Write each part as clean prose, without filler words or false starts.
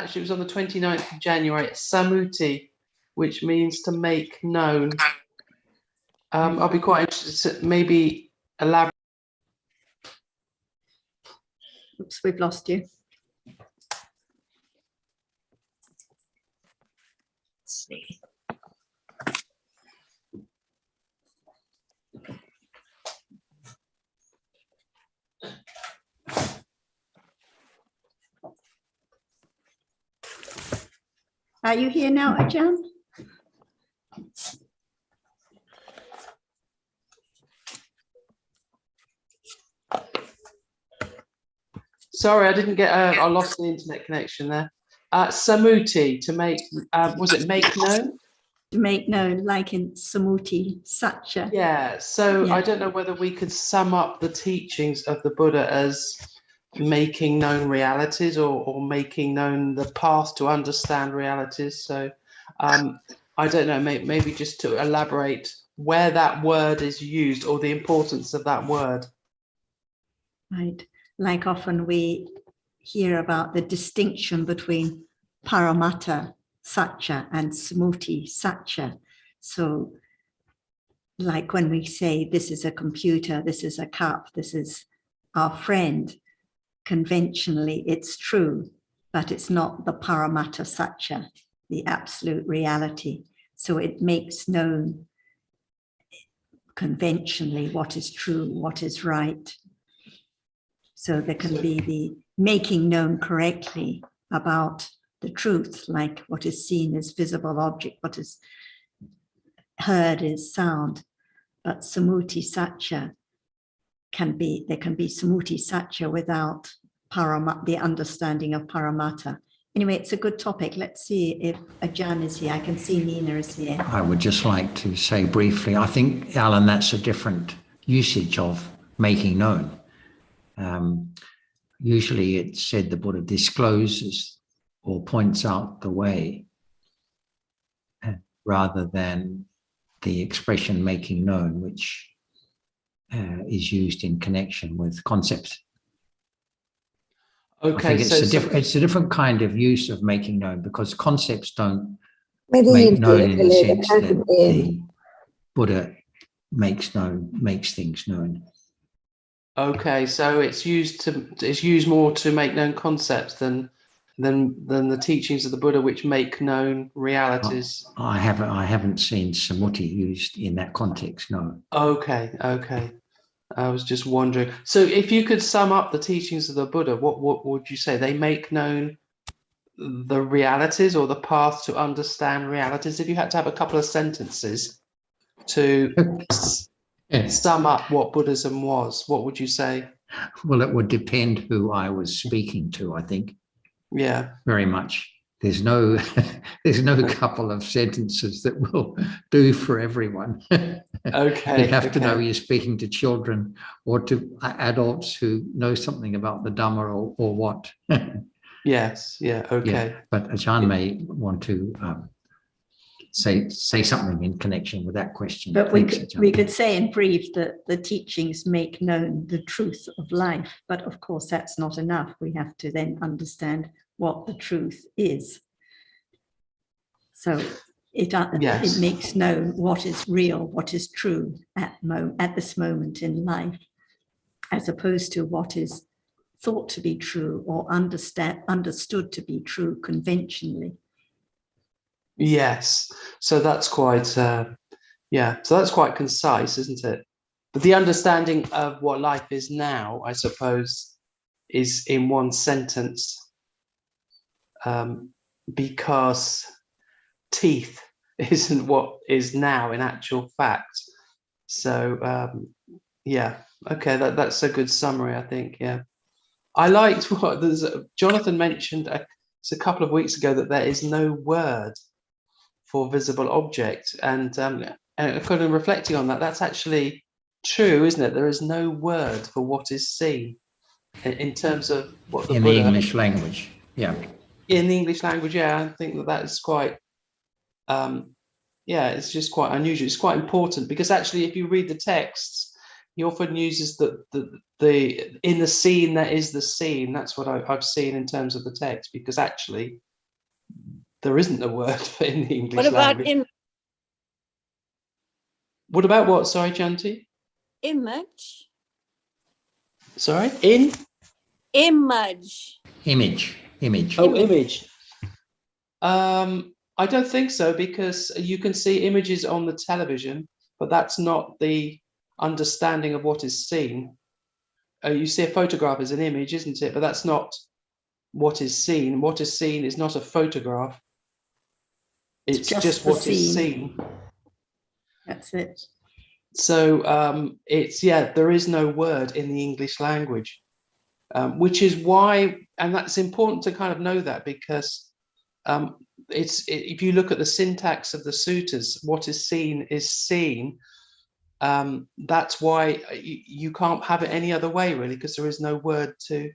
actually, it was on the 29th of January, Samuti, which means to make known. I'll be quite interested to maybe elaborate. Oops, we've lost you. Let's see. Are you here now, Ajahn? Sorry, I didn't get. I lost the internet connection there. Samuti, to make. Was it make known? To make known, like in Samuti Satcha. Yeah. So Yeah. I don't know whether we could sum up the teachings of the Buddha as making known realities, or making known the path to understand realities. So I don't know. Maybe just to elaborate where that word is used, or the importance of that word. Right. Like often we hear about the distinction between Paramatta Satcha and Samuti Satcha. So like when we say this is a computer, this is a cup, this is our friend, conventionally it's true, but it's not the Paramatta Satcha, the absolute reality. So it makes known conventionally what is true, what is right. So there can be the making known correctly about the truth, like what is seen is visible object, what is heard is sound. But Samuti Satcha there can be Samuti Satcha without the understanding of Paramatta. Anyway, it's a good topic. Let's see if Ajahn is here. I can see Nina is here. I would just like to say briefly, I think, Alan, that's a different usage of making known. Usually it's said the Buddha discloses or points out the way, rather than the expression making known, which is used in connection with concepts. Okay, I think it's a different kind of use of making known, because concepts don't make known in the sense that the Buddha makes things known. Okay, so it's used more to make known concepts than the teachings of the Buddha, which make known realities. I haven't seen samuti used in that context. No. Okay. I was just wondering. So, if you could sum up the teachings of the Buddha, what would you say? They make known the realities, or the path to understand realities. If you had to have a couple of sentences to sum up what Buddhism was, what would you say? Well, it would depend who I was speaking to, I think. Yeah. Very much. There's no couple of sentences that will do for everyone. Okay. You have to know you're speaking to children or to adults who know something about the Dhamma or what. Yes. Yeah. Okay. Yeah, but Ajahn may want to say something in connection with that question. But we could say in brief that the teachings make known the truth of life, but of course that's not enough. We have to then understand what the truth is. So it makes known what is real, what is true at this moment in life, as opposed to what is thought to be true or understood to be true conventionally. Yes. So that's quite so that's quite concise, isn't it? But the understanding of what life is now, I suppose, is in one sentence, because teeth isn't what is now in actual fact. So okay, that's a good summary, I think. Yeah, I liked what Jonathan mentioned a couple of weeks ago, that there is no word for visible object, and kind of reflecting on that, that's actually true, isn't it? There is no word for what is seen in terms of what the Buddha, the English language. Yeah. In the English language, I think that is quite, it's just quite unusual. It's quite important, because actually, if you read the texts, he often uses the in the scene that is the scene. That's what I've seen in terms of the text, because actually, there isn't a word for in the English What about language. What about what? Sorry, Janti? image? Sorry? Image. Image. Oh, image. I don't think so, because you can see images on the television, but that's not the understanding of what is seen. You see a photograph as an image, isn't it? But that's not what is seen. What is seen is not a photograph. It's just the what is seen. That's it. So there is no word in the English language, which is why, and that's important to kind of know that, because if you look at the syntax of the suttas, what is seen is seen. That's why you can't have it any other way, really, because there is no word to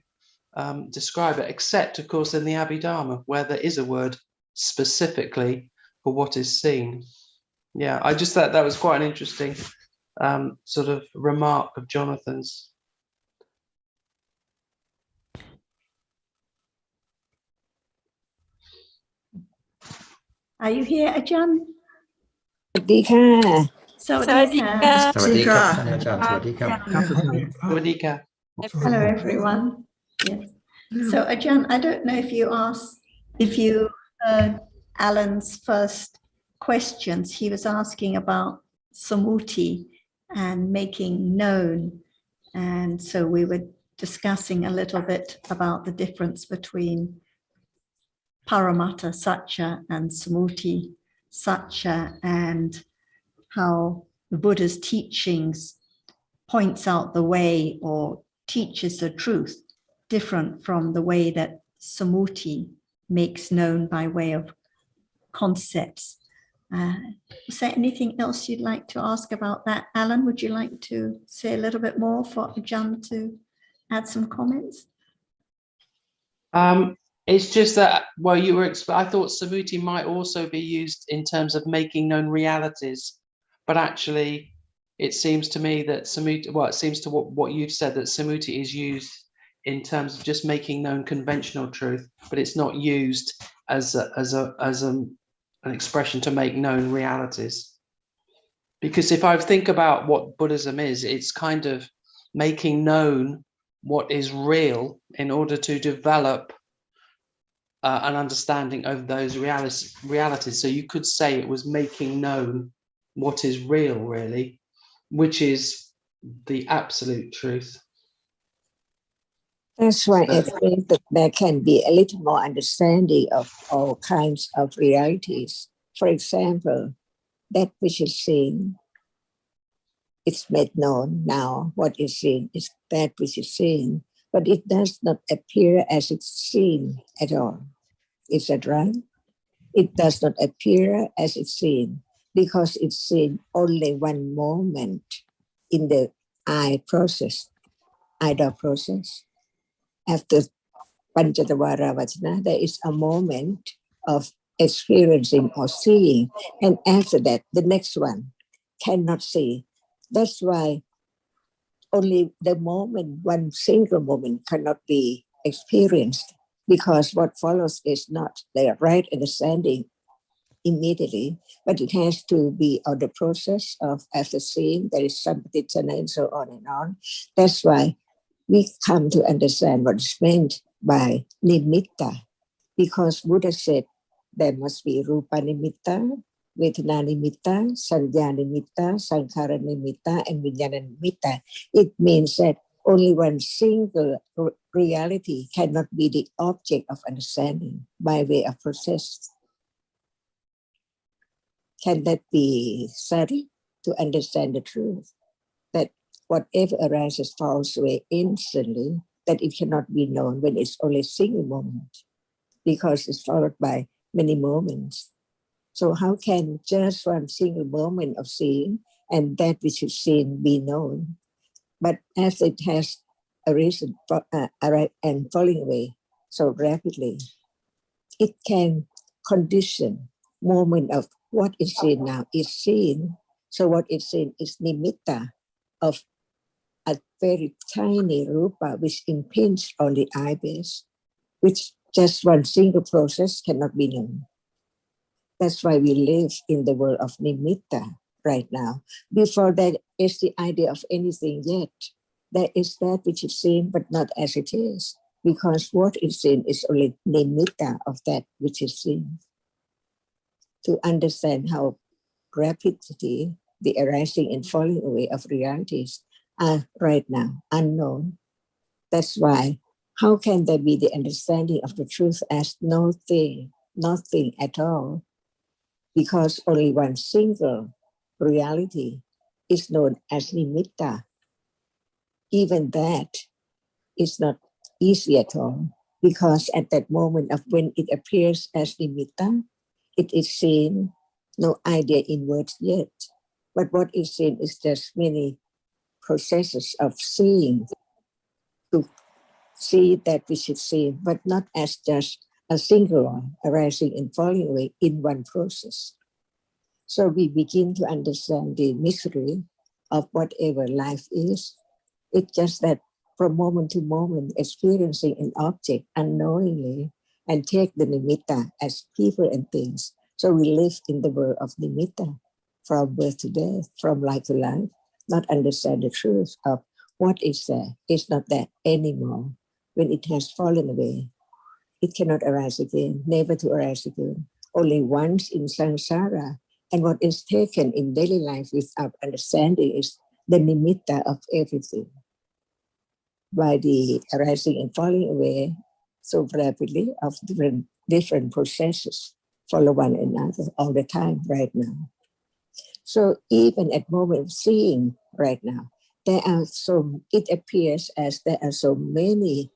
describe it, except, of course, in the Abhidhamma, where there is a word specifically for what is seen. Yeah, I just thought that was quite an interesting sort of remark of Jonathan's. Are you here, Ajahn? สวัสดีค่ะ Sawadika. สวัสดีครับท่านอาจารย์สวัสดีครับ Sawadika. Hello, everyone. Yes. So, Ajahn, I don't know if you heard Alan's first questions. He was asking about samuti and making known. And so we were discussing a little bit about the difference between Paramatta Satya and samuti Satya, and how the Buddha's teachings points out the way or teaches the truth different from the way that samuti makes known by way of concepts. Is there anything else you'd like to ask about that? Alan, would you like to say a little bit more for Ajahn to add some comments? It's just that, well, I thought samuti might also be used in terms of making known realities, but actually it seems to me that samuti, well, it seems to what you've said, that samuti is used in terms of just making known conventional truth, but it's not used as an expression to make known realities. Because if I think about what Buddhism is, it's kind of making known what is real in order to develop an understanding of those realities. So you could say it was making known what is real, really, which is the absolute truth. That's why I think that there can be a little more understanding of all kinds of realities. For example, that which is seen, it's made known now. What is seen is that which is seen, but it does not appear as it's seen at all. Is that right? It does not appear as it's seen because it's seen only one moment in the eye process. After Panchatavara Vachana, there is a moment of experiencing or seeing, and after that, the next one cannot see. That's why only the moment, one single moment, cannot be experienced, because what follows is not the right understanding immediately, but it has to be on the process of after seeing, there is some paticana and so on and on. That's why we come to understand what is meant by nimitta, because Buddha said there must be rupa nimitta, vedana nimitta, sanya nimitta, sankhara nimitta, and vijnana nimitta. It means that only one single reality cannot be the object of understanding by way of process. Can that be studied to understand the truth? That whatever arises falls away instantly, that it cannot be known when it's only a single moment, because it's followed by many moments. So how can just one single moment of seeing and that which is seen be known? But as it has arisen and falling away so rapidly, it can condition moment of what is seen now is seen. So what is seen is nimitta of a very tiny rupa which impinges on the eye base, which just one single process cannot be known. That's why we live in the world of nimitta right now. Before that is the idea of anything yet. There is that which is seen, but not as it is. Because what is seen is only nimitta of that which is seen. To understand how rapidly the arising and falling away of realities are right now unknown. That's why, how can there be the understanding of the truth as nothing at all? Because only one single reality is known as nimitta. Even that is not easy at all, because at that moment of when it appears as nimitta, it is seen, no idea in words yet. But what is seen is just many processes of seeing, to see that which is seen, but not as just a single one arising and falling away in one process. So we begin to understand the mystery of whatever life is. It's just that from moment to moment, experiencing an object unknowingly and take the nimitta as people and things. So we live in the world of nimitta from birth to death, from life to life, not understand the truth of what is there. It's not there anymore. When it has fallen away, it cannot arise again, never to arise again. Only once in samsara. And what is taken in daily life without understanding is the nimitta of everything. By the arising and falling away so rapidly of different processes follow one another all the time right now. So even at moment of seeing right now, it appears as there are so many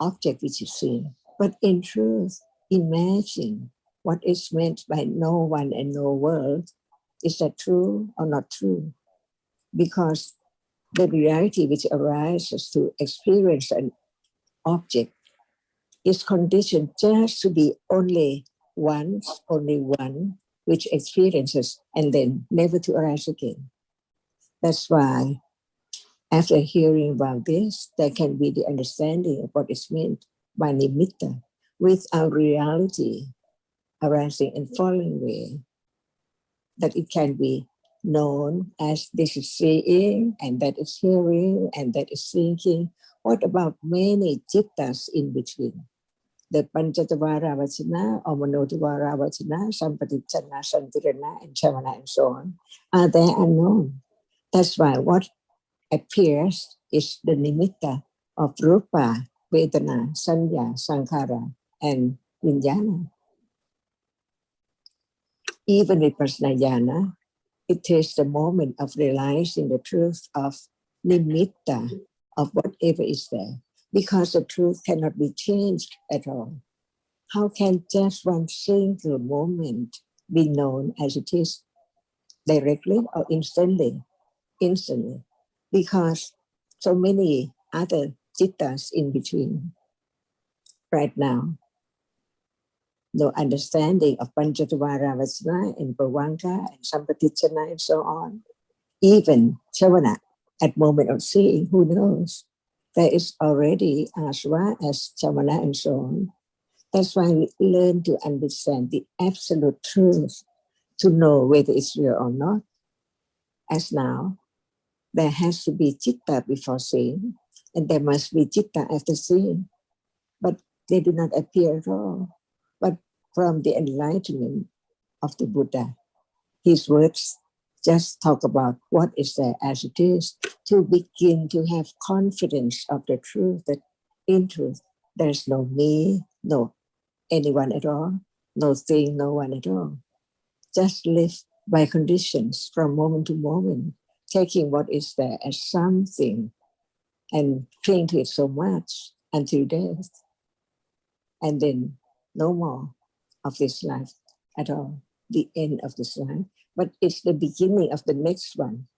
objects which is seen. But in truth, imagine what is meant by no one and no world. Is that true or not true? Because the reality which arises to experience an object is conditioned just to be only one, which experiences and then never to arise again. That's why after hearing about this, there can be the understanding of what is meant by nimitta with our reality arising and falling away, that it can be known as this is seeing, and that is hearing, and that is thinking. What about many chittas in between? The Panchatavara Vachana, or Manotavara Vachana, Sampatichana, Santirana, and Chavana, and so on, are there unknown. That's why what appears is the nimitta of rupa, vedana, sanya, sankhara, and vijnana. Even with prasnayana, it is the moment of realizing the truth of nimitta, of whatever is there, because the truth cannot be changed at all. How can just one single moment be known as it is directly or instantly? Instantly, because so many other chittas in between right now. No understanding of Panchatavara Vachana and Bhavanka and Sampatichana and so on. Even Chavana, at moment of seeing, who knows? There is already Aswa as Chavana and so on. That's why we learn to understand the absolute truth, to know whether it's real or not. As now, there has to be citta before seeing, and there must be citta after seeing. But they do not appear at all. But from the enlightenment of the Buddha, his words just talk about what is there as it is, to begin to have confidence of the truth, that in truth, there's no me, no anyone at all, no thing, no one at all. Just live by conditions from moment to moment, taking what is there as something and cling to it so much until death. And then no more of this life at all, the end of this life. But it's the beginning of the next one,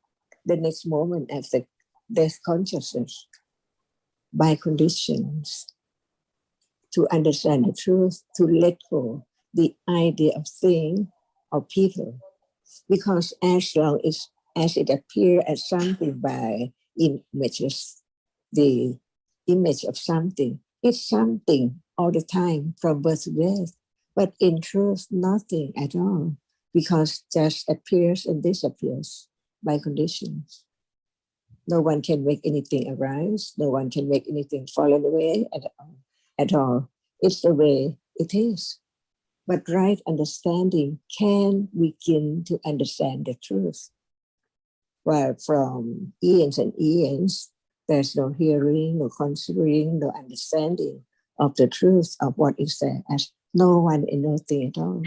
the next moment after death consciousness, by conditions, to understand the truth, to let go the idea of thing or people. Because as long as it appears as something by images, the image of something, it's something all the time from birth to death. But in truth, nothing at all, because just appears and disappears by conditions. No one can make anything arise. No one can make anything fall away at all. At all. It's the way it is. But right understanding can begin to understand the truth. While from eons and eons, there's no hearing, no considering, no understanding of the truth of what is there as no one and nothing at all.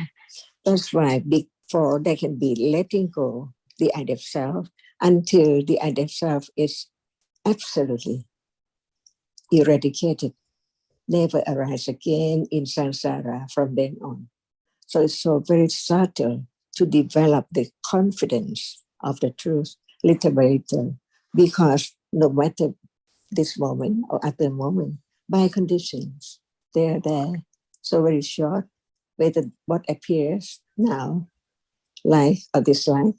That's why before there can be letting go the idea of self until the idea of self is absolutely eradicated, never arise again in samsara from then on. So it's so very subtle to develop the confidence of the truth little by little, because no matter this moment or other moment, by conditions, they're there. So very short, whether what appears now, life or dislike,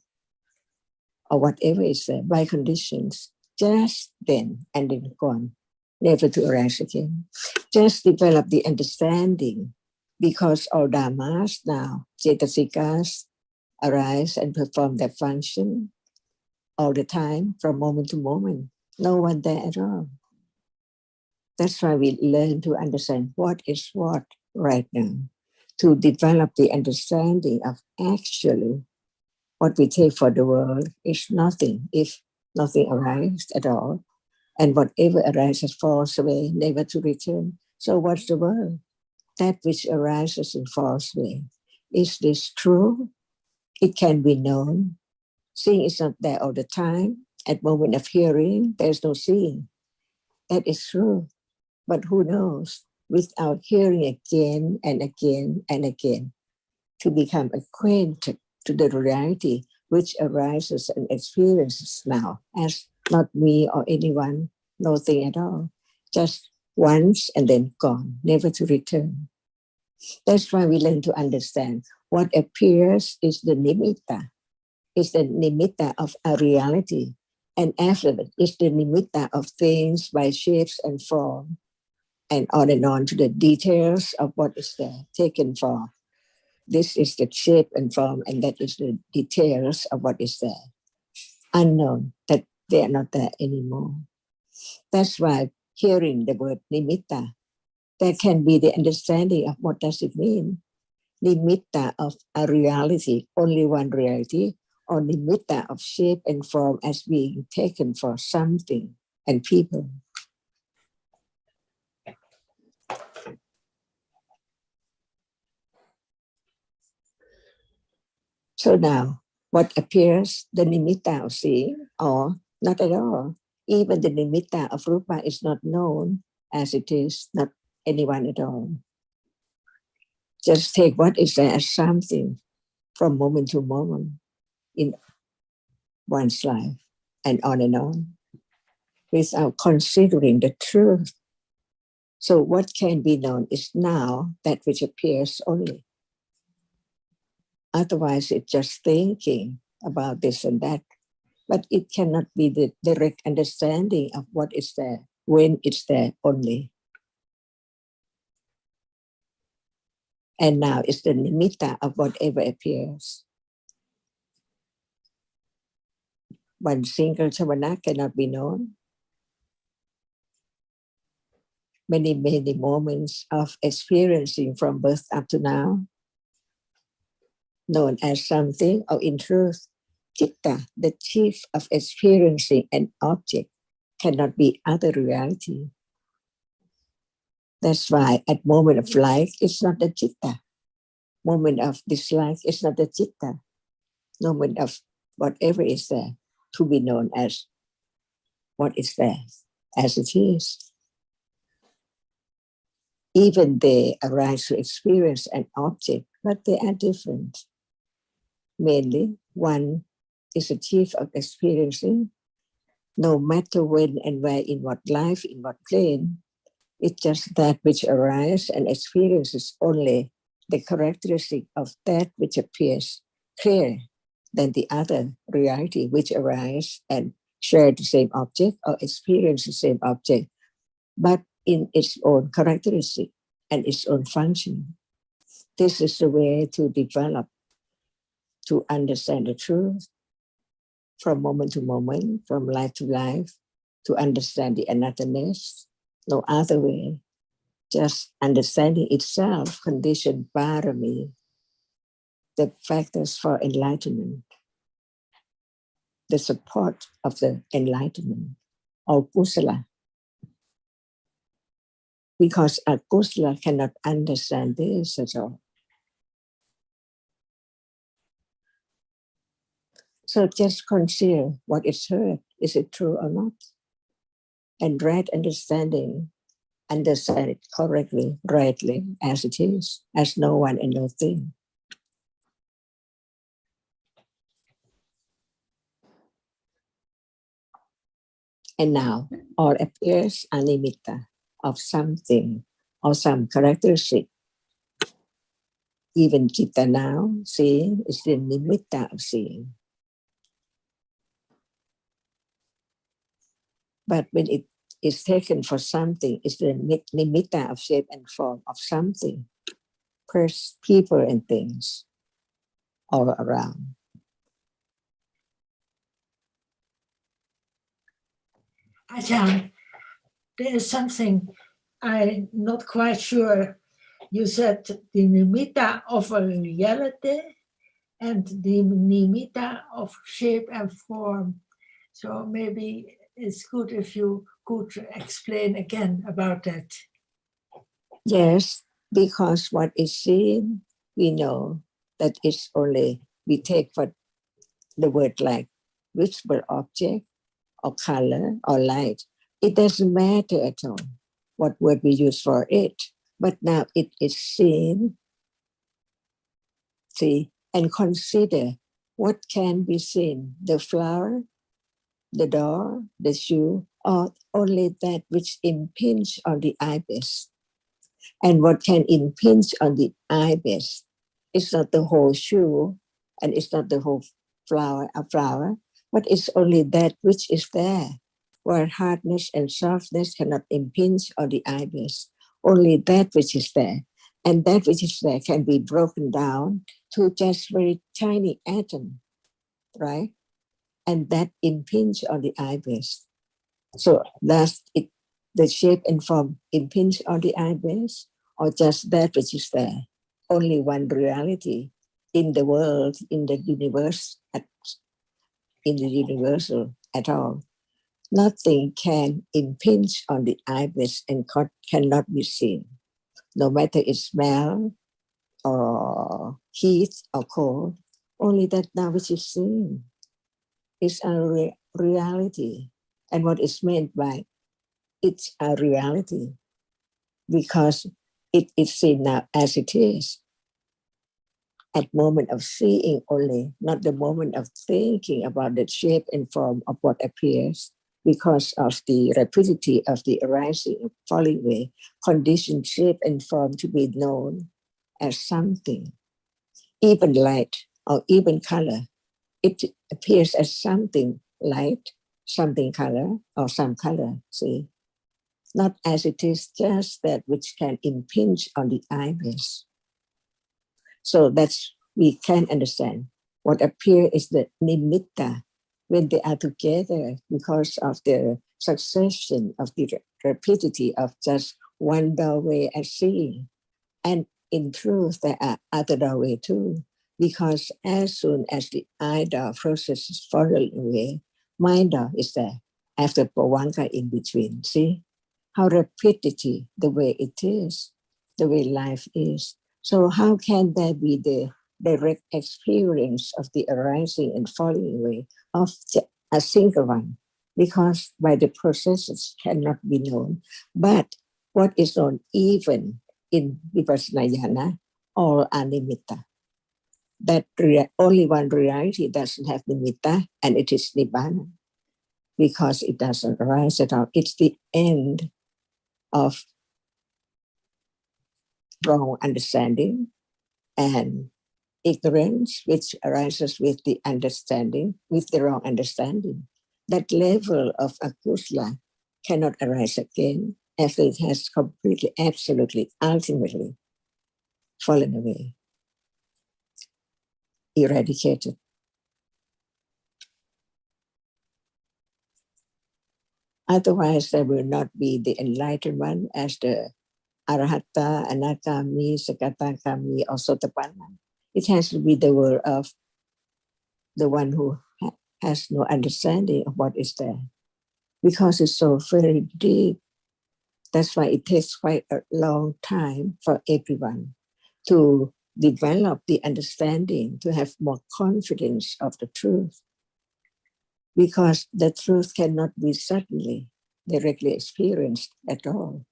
or whatever is there, by conditions, just then and then gone, never to arise again. Just develop the understanding, because all dhammas now, cetasikas, arise and perform their function all the time, from moment to moment. No one there at all. That's why we learn to understand what is what right now, to develop the understanding of actually what we take for the world is nothing if nothing arises at all. And whatever arises falls away, never to return. So what's the world? That which arises and falls away. Is this true? It can be known. Seeing is not there all the time. At moment of hearing, there's no seeing. That is true. But who knows? Without hearing again and again and again, to become acquainted to the reality which arises and experiences now as not me or anyone, nothing at all. Just once and then gone, never to return. That's why we learn to understand what appears is the nimitta, is the nimitta of a reality. And after that is the nimitta of things by shapes and form, and on to the details of what is there, taken for. This is the shape and form, and that is the details of what is there. Unknown, that they are not there anymore. That's why hearing the word nimitta, there can be the understanding of what does it mean. Nimitta of a reality, only one reality, or nimitta of shape and form as being taken for something and people. So now, what appears, the nimitta of seeing, or not at all. Even the nimitta of rupa is not known as it is, not anyone at all. Just take what is there as something from moment to moment in one's life, and on, without considering the truth. So what can be known is now that which appears only. Otherwise, it's just thinking about this and that. But it cannot be the direct understanding of what is there when it's there only. And now it's the nimitta of whatever appears. One single savana cannot be known. Many moments of experiencing from birth up to now, known as something, or in truth, citta, the chief of experiencing an object, cannot be other reality. That's why at moment of like, it's not the citta. Moment of dislike, it's not the citta. Moment of whatever is there, to be known as what is there, as it is. Even they arise to experience an object, but they are different. Mainly, one is a chief of experiencing, no matter when and where, in what life, in what plane. It's just that which arises and experiences only the characteristic of that which appears clearer than the other reality which arises and share the same object or experience the same object, but in its own characteristic and its own function. this is the way to develop, to understand the truth from moment to moment, from life to life, to understand the anotherness. No other way. Just understanding itself, conditioned parami, the factors for enlightenment, the support of the enlightenment, or kusala. Because a kusala cannot understand this at all. So just consider what is heard. Is it true or not? And right understanding, understand it correctly, rightly, as it is, as no one and no thing. And now, all appears animitta of something or some characteristic. Even chitta now, seeing, is the nimitta of seeing. But when it is taken for something, it's the nimitta of shape and form of something, people and things all around. Ajahn, there is something I'm not quite sure. You said the nimitta of a reality and the nimitta of shape and form. So maybe it's good if you could explain again about that. Yes, because what is seen, we know that it's only, we take what the word like visible object or color or light. It doesn't matter at all what word we use for it. But now it is seen, see, and consider what can be seen, the flower, the door, the shoe, or only that which impinge on the ibis. And what can impinge on the ibis is not the whole shoe, and it's not the whole flower, but it's only that which is there, where hardness and softness cannot impinge on the ibis. Only that which is there. And that which is there can be broken down to just very tiny atom, right? And that impinge on the ibis. So does it, the shape and form impinge on the ibis, or just that which is there? Only one reality in the world, in the universe, in the universal at all. Nothing can impinge on the ibis and cannot be seen, no matter its smell or heat or cold. Only that now which is seen is a reality. And what is meant by it's a reality, because it is seen now as it is. At moment of seeing only, not the moment of thinking about the shape and form of what appears, because of the rapidity of the arising and falling away, conditioned shape and form to be known as something. Even light or even color, it appears as something light, something color, or some color, see? Not as it is just that which can impinge on the ibis. So that's, we can understand what appear is the nimitta when they are together because of the succession of the rapidity of just one doorway as seeing. And in truth, there are other doorway too, because as soon as the eye door process is falling away, mind door is there after pawanka in between. See how rapidity the way it is, the way life is. So how can there be the direct experience of the arising and falling away of a single one? Because by the processes cannot be known. But what is known even in Vipassana Jnana, all are nimitta. That only one reality doesn't have nimitta, and it is nibbana, because it doesn't arise at all. It's the end of wrong understanding and ignorance, which arises with the understanding, with the wrong understanding. That level of akusla cannot arise again after it has completely, absolutely, ultimately fallen away, eradicated. Otherwise, there will not be the enlightened one as the Arahata, Anagami, Sakatagami, or Sotapanna. It has to be the word of the one who has no understanding of what is there, because it's so very deep. That's why it takes quite a long time for everyone to develop the understanding, to have more confidence of the truth, because the truth cannot be suddenly directly experienced at all.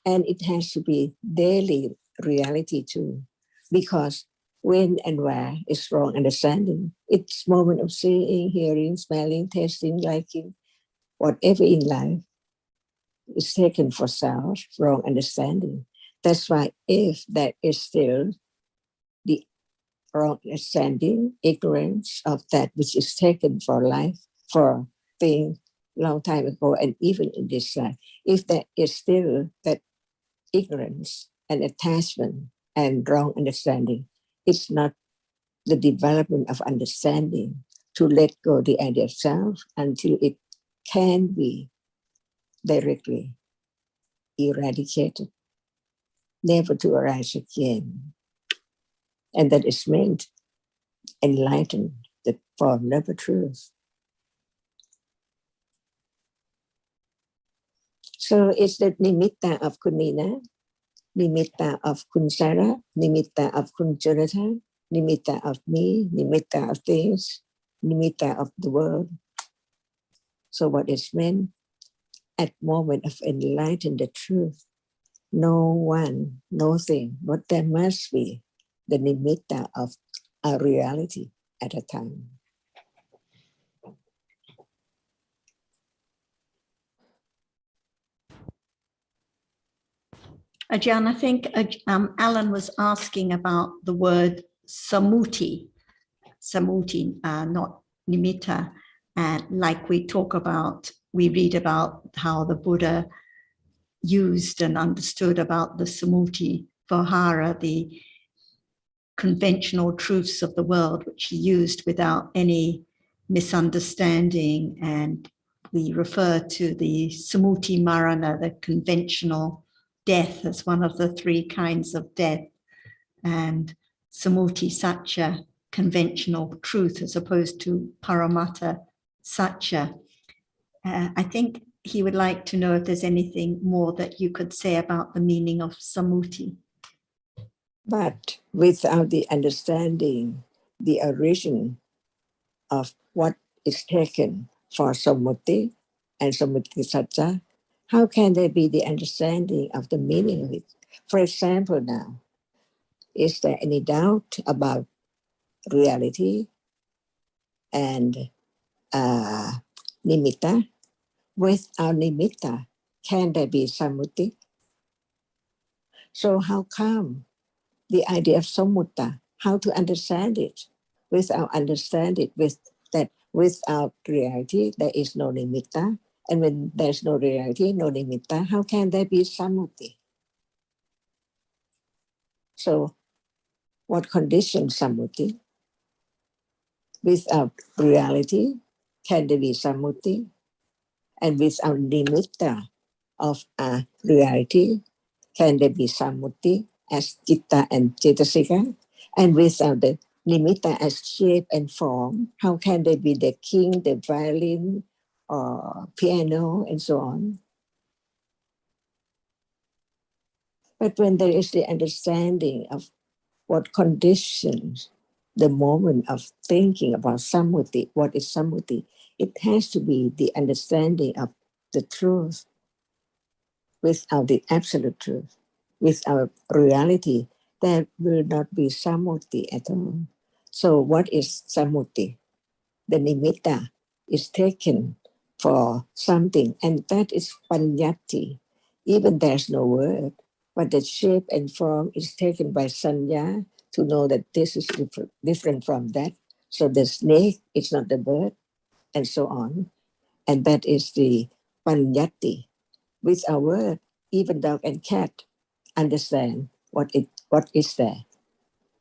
And it has to be daily reality too, because when and where is wrong understanding, it's moment of seeing, hearing, smelling, tasting, liking, whatever in life is taken for self, wrong understanding. That's why if that is still the wrong understanding, ignorance of that which is taken for life, for being long time ago, and even in this life, if that is still that ignorance and attachment and wrong understanding, it's not the development of understanding to let go the idea of self until it can be directly eradicated, never to arise again. And that is meant enlightened, the form of truth. So it's the nimitta of Kunina, nimitta of Kunsara, nimitta of Kunjurata, nimitta of me, nimitta of things, nimitta of the world. So what is meant at moment of enlightened the truth, no one, nothing, but there must be the nimitta of a reality at a time. Ajahn, I think Alan was asking about the word samuti, not nimitta. And like we read about how the Buddha used and understood about the samuti vihara, the conventional truths of the world, which he used without any misunderstanding. And we refer to the samuti marana, the conventional death, as one of the three kinds of death, and samuti satya, conventional truth, as opposed to paramatta satya. I think he would like to know if there's anything more that you could say about the meaning of samuti. But without the understanding, the origin of what is taken for samuti and samuti satya, how can there be the understanding of the meaning of it? For example, now, is there any doubt about reality and nimitta? Without nimitta, can there be samuti? So how come the idea of samutta, how to understand it? Without understand it, without reality, there is no nimitta. And when there's no reality, no nimitta, how can there be samuti? So what conditions samuti? Without reality, can there be samuti? And without nimitta of a reality, can there be samuti as citta and cetasika? And without the nimitta as shape and form, how can there be the king, the violin, or piano, and so on? But when there is the understanding of what conditions the moment of thinking about samuti, what is samuti, it has to be the understanding of the truth. Without the absolute truth, without reality, there will not be samuti at all. So what is samuti? The nimitta is taken for something, and that is panyati. Even there's no word, but the shape and form is taken by sanya to know that this is different from that. So the snake is not the bird, and so on. And that is the panyati. With a word, even dog and cat understand what is there.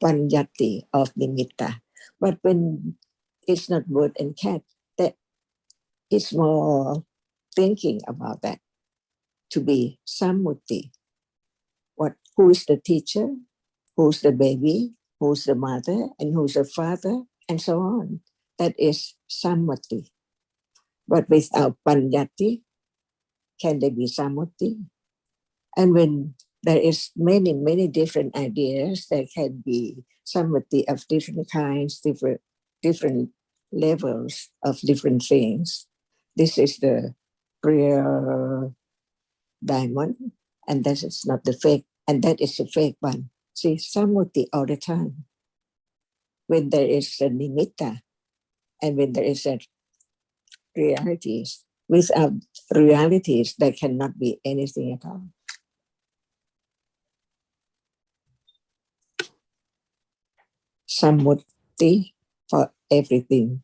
Panyati of nimitta. But when it's not bird and cat, that is more thinking about that to be sammuti. Who is the teacher? Who's the baby? Who's the mother? And who's the father? And so on. That is sammati. But without panyati, can there be sammati? And when there is many different ideas, there can be sammati of different kinds, different levels of different things. This is the real diamond, and that is not the fake, and that is the fake one. See, sammati all the time. When there is a nimitta, and when there is a realities, without realities, there cannot be anything at all. Sammuti for everything,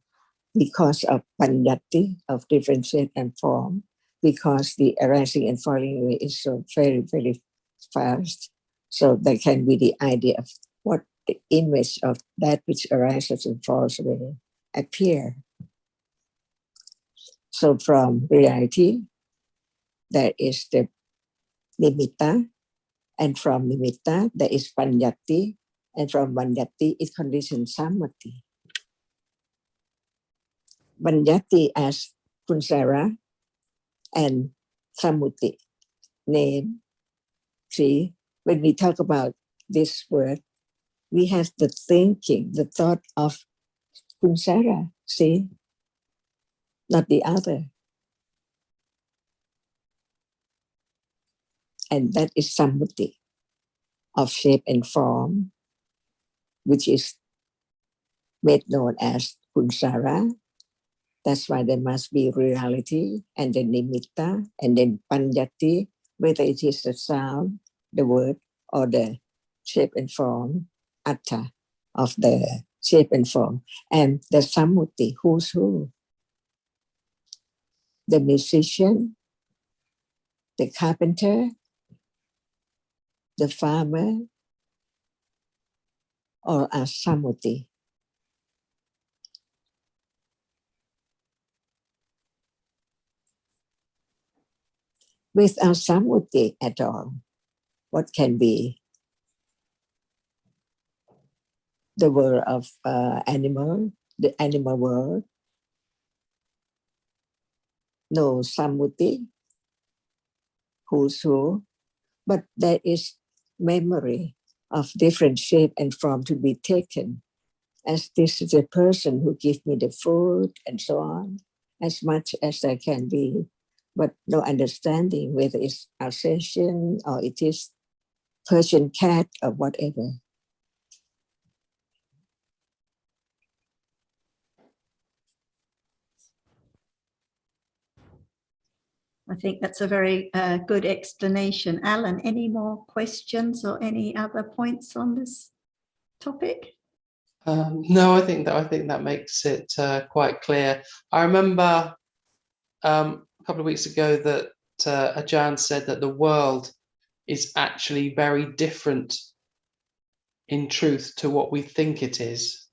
because of panyati of different shape and form, because the arising and falling away is so very fast. So there can be the idea of what the image of that which arises and falls away appear. So from reality, there is the nimitta, and from nimitta, there is panyati, and from panyati, it conditions sammati. Panyati as Kunsara and sammuti, name. See, when we talk about this word, we have the thinking, the thought of Kunsara, see, not the other. And that is sammuti of shape and form, which is made known as Kunsara. That's why there must be reality, and then nimitta, and then panyati, whether it is the sound, the word, or the shape and form, atta of the shape and form. And the sammuti, who's who? The musician, the carpenter, the farmer, or a sammuti. Without sammuti at all, what can be the world of animal, the animal world? No sammuti, who's who, but there is memory of different shape and form to be taken, as this is a person who gives me the food and so on, as much as there can be, but no understanding whether it's Alsatian or it is Persian cat or whatever. I think that's a very good explanation. Alan, any more questions or any other points on this topic? No, I think that makes it quite clear. I remember a couple of weeks ago that Ajahn said that the world is actually very different in truth to what we think it is.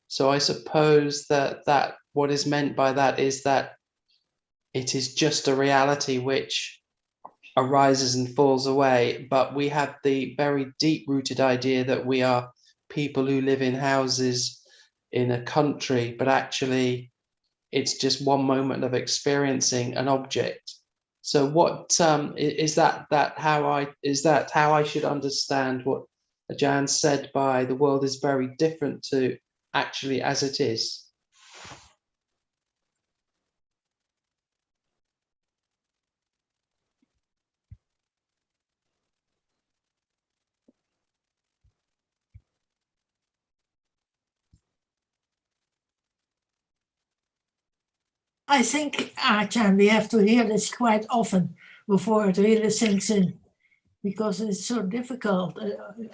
So I suppose that what is meant by that is that it is just a reality which arises and falls away, but we have the very deep-rooted idea that we are people who live in houses in a country, but actually it's just one moment of experiencing an object. So what is that how I should understand what Ajahn said by the world is very different to actually as it is? I think, Ajahn, we have to hear this quite often before it really sinks in, because it's so difficult,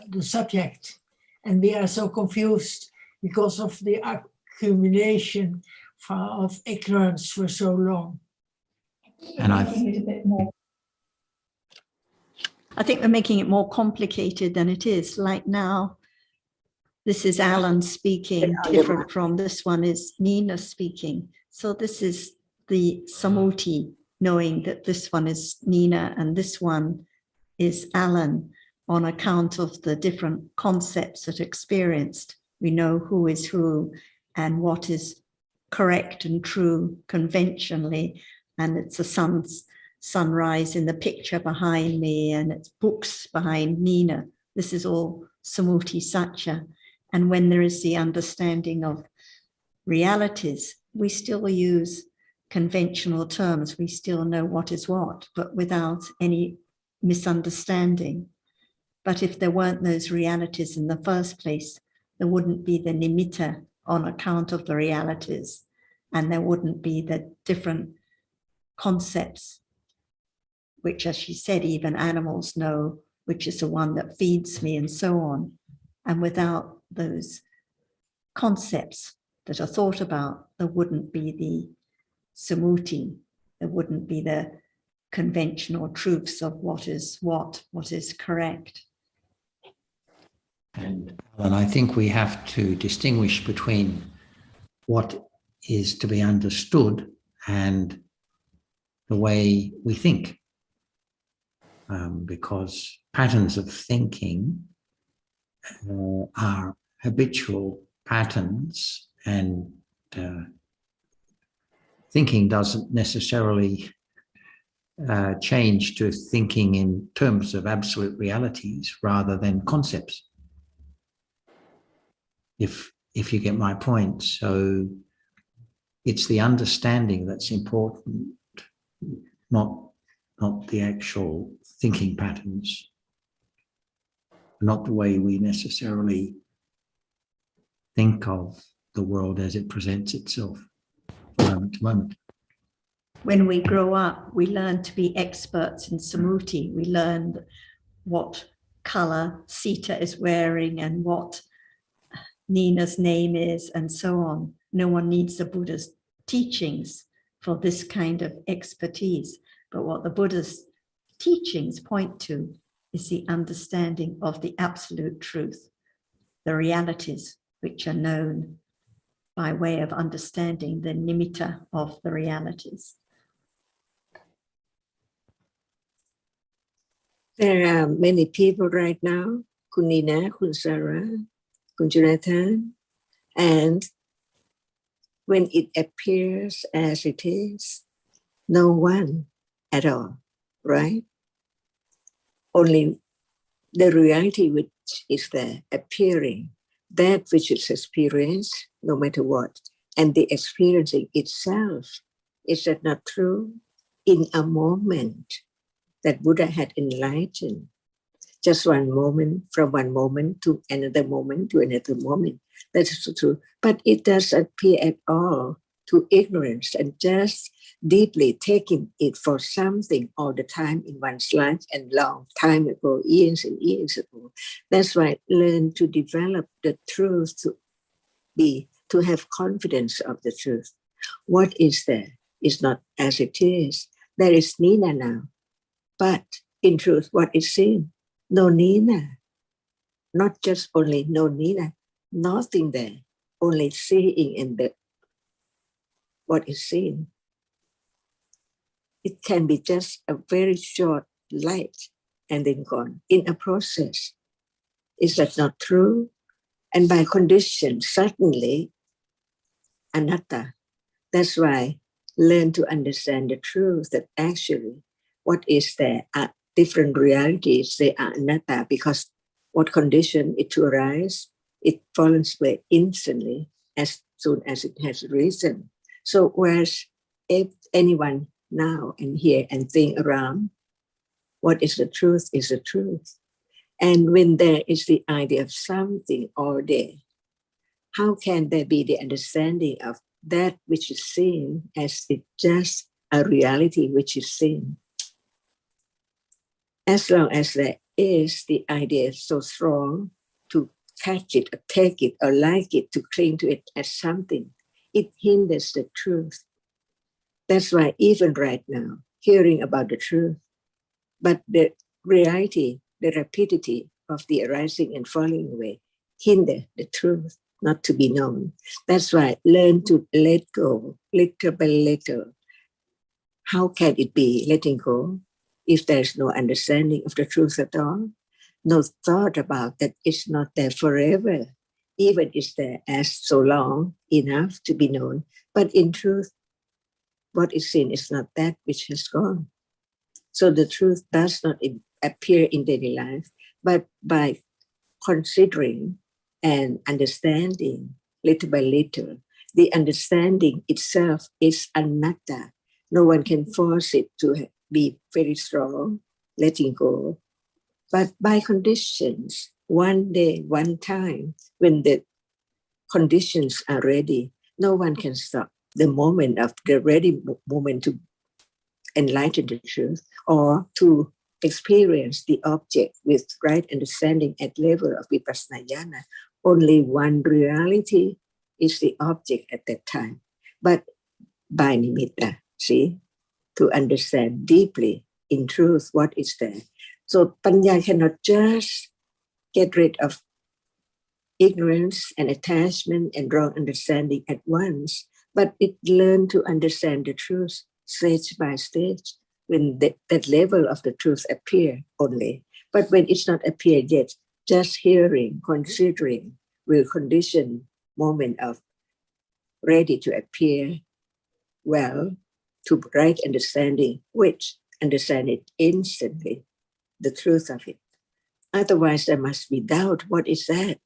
the subject, and we are so confused because of the accumulation of ignorance for so long. And I think we're making it more complicated than it is. Like now, this is Alan speaking, different from this one is Nina speaking. So this is the samuti, knowing that this one is Nina and this one is Alan, on account of the different concepts that are experienced. We know who is who and what is correct and true conventionally, and it's a sunrise in the picture behind me, and it's books behind Nina. This is all samuti satcha. And when there is the understanding of realities, we still use conventional terms. We still know what is what, but without any misunderstanding. But if there weren't those realities in the first place, there wouldn't be the nimitta on account of the realities, and there wouldn't be the different concepts, which, as she said, even animals know, which is the one that feeds me and so on. And without those concepts that are thought about, there wouldn't be the samuti, there wouldn't be the conventional truths of what is correct. And I think we have to distinguish between what is to be understood and the way we think, because patterns of thinking are habitual patterns, and thinking doesn't necessarily change to thinking in terms of absolute realities rather than concepts. If you get my point. So it's the understanding that's important, not the actual thinking patterns, not the way we necessarily think of the world as it presents itself from moment to moment. When we grow up, we learn to be experts in samuti. We learn what color Sita is wearing and what Nina's name is, and so on. No one needs the Buddha's teachings for this kind of expertise. But what the Buddha's teachings point to is the understanding of the absolute truth, the realities which are known by way of understanding the nimitta of the realities. There are many people right now, Kun Nina, Kun Sarah, Kun Jonathan, and when it appears as it is, no one at all, right? Only the reality which is there appearing, that which is experienced, no matter what, and the experiencing itself, is that not true? In a moment that Buddha had enlightened, just one moment, from one moment to another moment to another moment. That is true. But it doesn't appear at all to ignorance and just deeply taking it for something all the time in one's life and long time ago, years and years ago. That's why learn to develop the truth, to have confidence of the truth. What is there is not as it is. There is Nina now. But in truth, what is seen? No Nina. Not just only no Nina, nothing there, only seeing in the what is seen. It can be just a very short light and then gone in a process. Is that not true? And by condition, certainly, anatta. That's why learn to understand the truth that actually what is there are different realities, they are anatta, because what condition it to arise, it falls away instantly as soon as it has risen. So whereas if anyone now and here and think around, what is the truth is the truth. And when there is the idea of something all day, how can there be the understanding of that which is seen as it just a reality which is seen? As long as there is the idea so strong to catch it or take it or like it, to cling to it as something, it hinders the truth. That's why even right now, hearing about the truth, but the reality, the rapidity of the arising and falling away hinder the truth not to be known. That's why learn to let go little by little. How can it be letting go if there's no understanding of the truth at all? No thought about that it's not there forever, even it's there as so long enough to be known. But in truth, what is seen is not that which has gone. So the truth does not appear in daily life, but by considering and understanding little by little, the understanding itself is anatta. No one can force it to be very strong, letting go. But by conditions, one day, one time, when the conditions are ready, no one can stop the moment of the ready moment to enlighten the truth or to experience the object with right understanding at level of vipassana jnana. Only one reality is the object at that time. But by nimitta, see, to understand deeply in truth what is there. So Panya cannot just get rid of ignorance and attachment and wrong understanding at once, but it learned to understand the truth stage by stage when that level of the truth appear only. But when it's not appeared yet, just hearing, considering will condition moment of ready to appear well to right understanding, which understand it instantly, the truth of it. Otherwise, there must be doubt. What is that?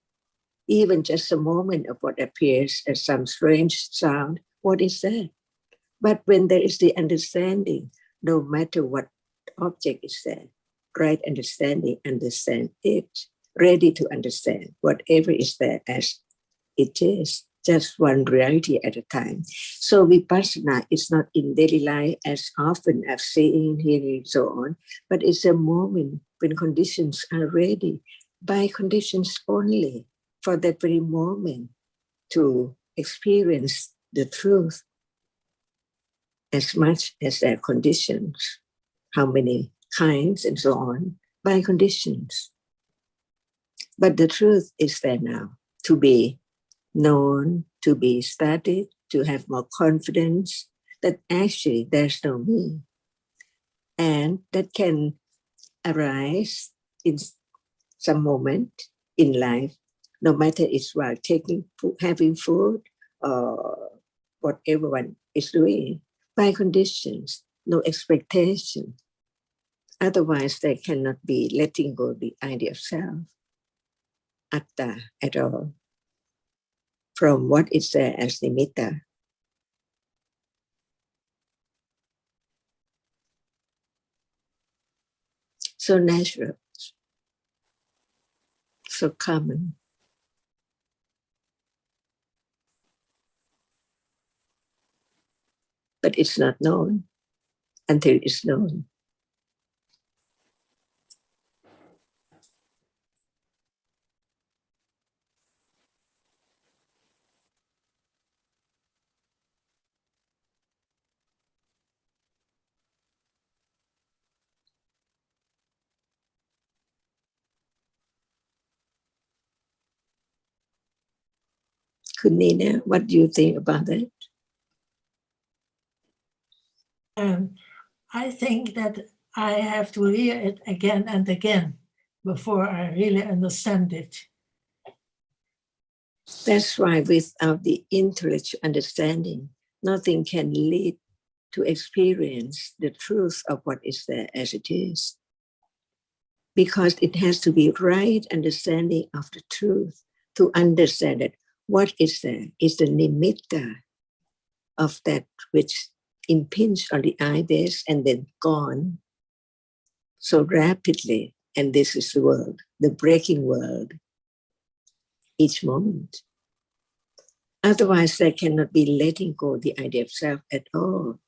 Even just a moment of what appears as some strange sound, what is that? But when there is the understanding, no matter what object is there, right understanding, understand it, ready to understand whatever is there as it is, just one reality at a time. So vipassana is not in daily life as often as seeing, hearing, and so on, but it's a moment when conditions are ready, by conditions only, for that very moment to experience the truth as much as their conditions, how many kinds and so on, by conditions. But the truth is there now, to be known, to be studied, to have more confidence that actually there's no me. And that can arise in some moment in life, no matter it's while taking food, having food, or whatever one is doing, by conditions, no expectation. Otherwise, there cannot be letting go the idea of self, atta, at all, from what is there as nimitta. So natural, so common. But it's not known until it's known. Kunina, what do you think about that? I think that I have to hear it again and again before I really understand it. That's why without the intellectual understanding, nothing can lead to experience the truth of what is there as it is. Because it has to be right understanding of the truth to understand it. What is there is the nimitta of that which impinged on the eye base and then gone so rapidly. And this is the world, the breaking world, each moment. Otherwise, there cannot be letting go the idea of self at all.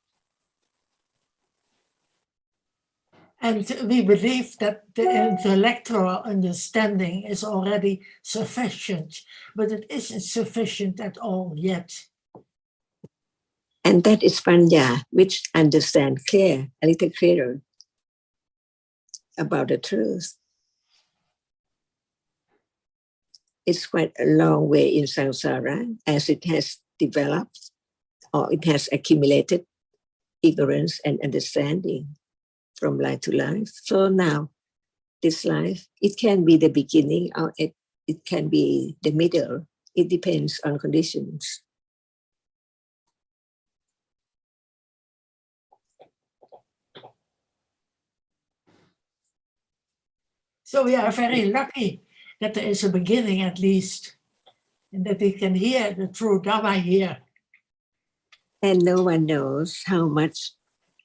And we believe that the intellectual understanding is already sufficient, but it isn't sufficient at all yet. And that is panya, which understand clear, a little clearer about the truth. it's quite a long way in samsara as it has developed or it has accumulated ignorance and understanding from life to life. So now, this life, it can be the beginning or it can be the middle. It depends on conditions. So we are very lucky that there is a beginning at least, and that we can hear the true Dhamma here. And no one knows how much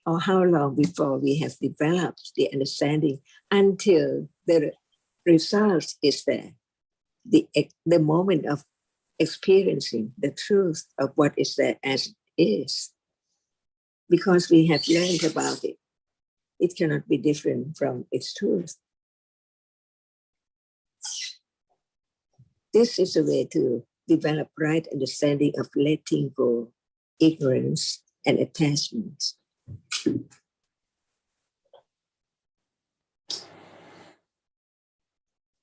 or how long before we have developed the understanding until the result is there. The moment of experiencing the truth of what is there as it is. Because we have learned about it, it cannot be different from its truth. This is a way to develop right understanding of letting go, ignorance, and attachments.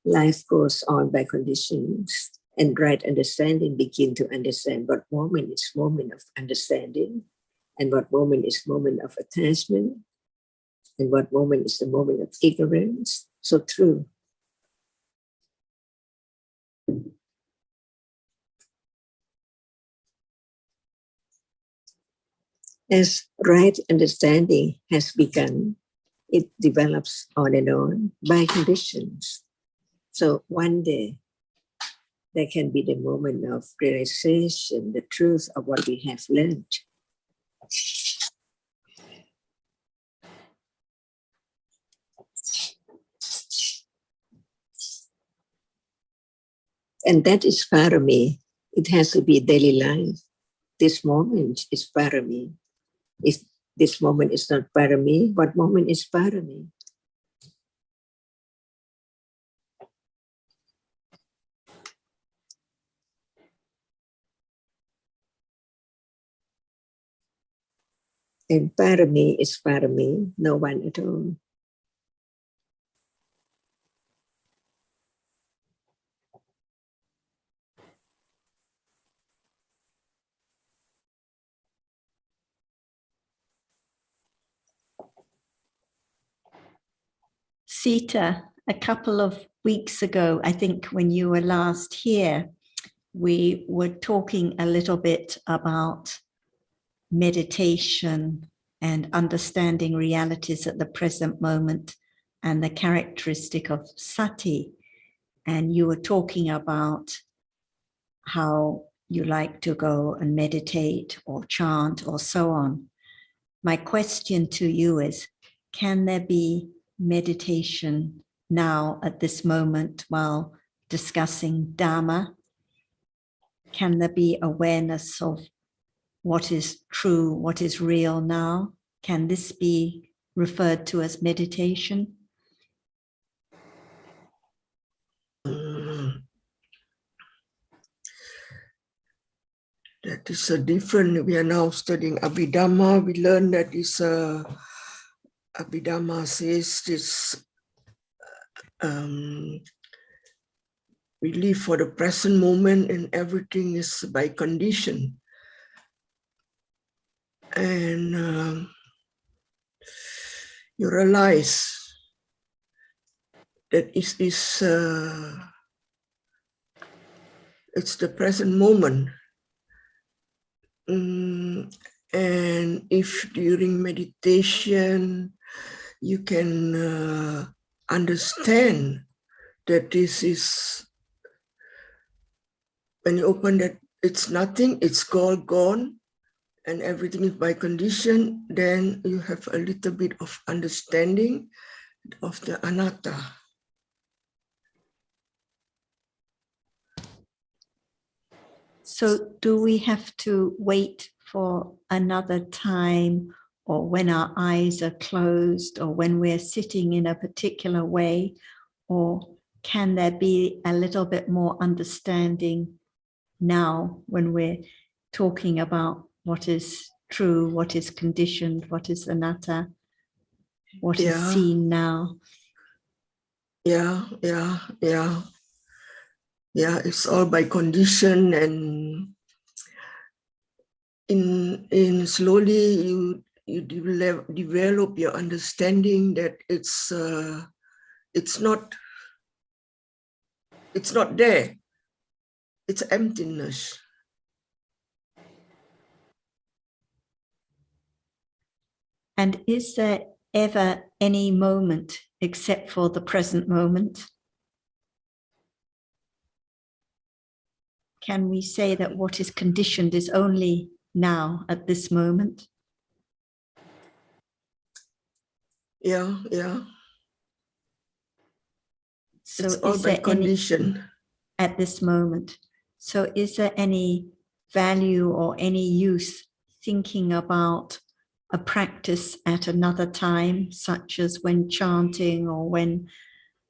Life goes on by conditions, and right understanding begin to understand what moment is moment of understanding, and what moment is moment of attachment, and what moment is the moment of ignorance. So true. As right understanding has begun, it develops on and on by conditions. So one day, there can be the moment of realization, the truth of what we have learned. And that is parami. It has to be daily life. This moment is parami. If this moment is not parami, what moment is parami? And parami is parami, no one at all. Sita, a couple of weeks ago, I think when you were last here, we were talking a little bit about meditation and understanding realities at the present moment and the characteristic of sati. And you were talking about how you like to go and meditate or chant or so on. My question to you is, can there be meditation now at this moment while discussing Dhamma? Can there be awareness of what is true, what is real now? Can this be referred to as meditation? That is a different. We are now studying Abhidhamma. We learn that is Abhidhamma says this. We live for the present moment, and everything is by condition. And you realize that it's the present moment. And if during meditation you can understand that this is, when you open that, it's nothing, it's all gone, and everything is by condition, then you have a little bit of understanding of the anatta. So do we have to wait for another time, or when our eyes are closed, or when we're sitting in a particular way, or can there be a little bit more understanding now when we're talking about what is true, what is conditioned, what is anatta, what is seen now? Yeah. Yeah, it's all by condition, and in slowly you develop your understanding that it's not there. It's emptiness. And is there ever any moment except for the present moment? Can we say that what is conditioned is only now at this moment? Yeah, yeah. So It's all is by there condition. at this moment? So is there any value or any use thinking about a practice at another time, such as when chanting or when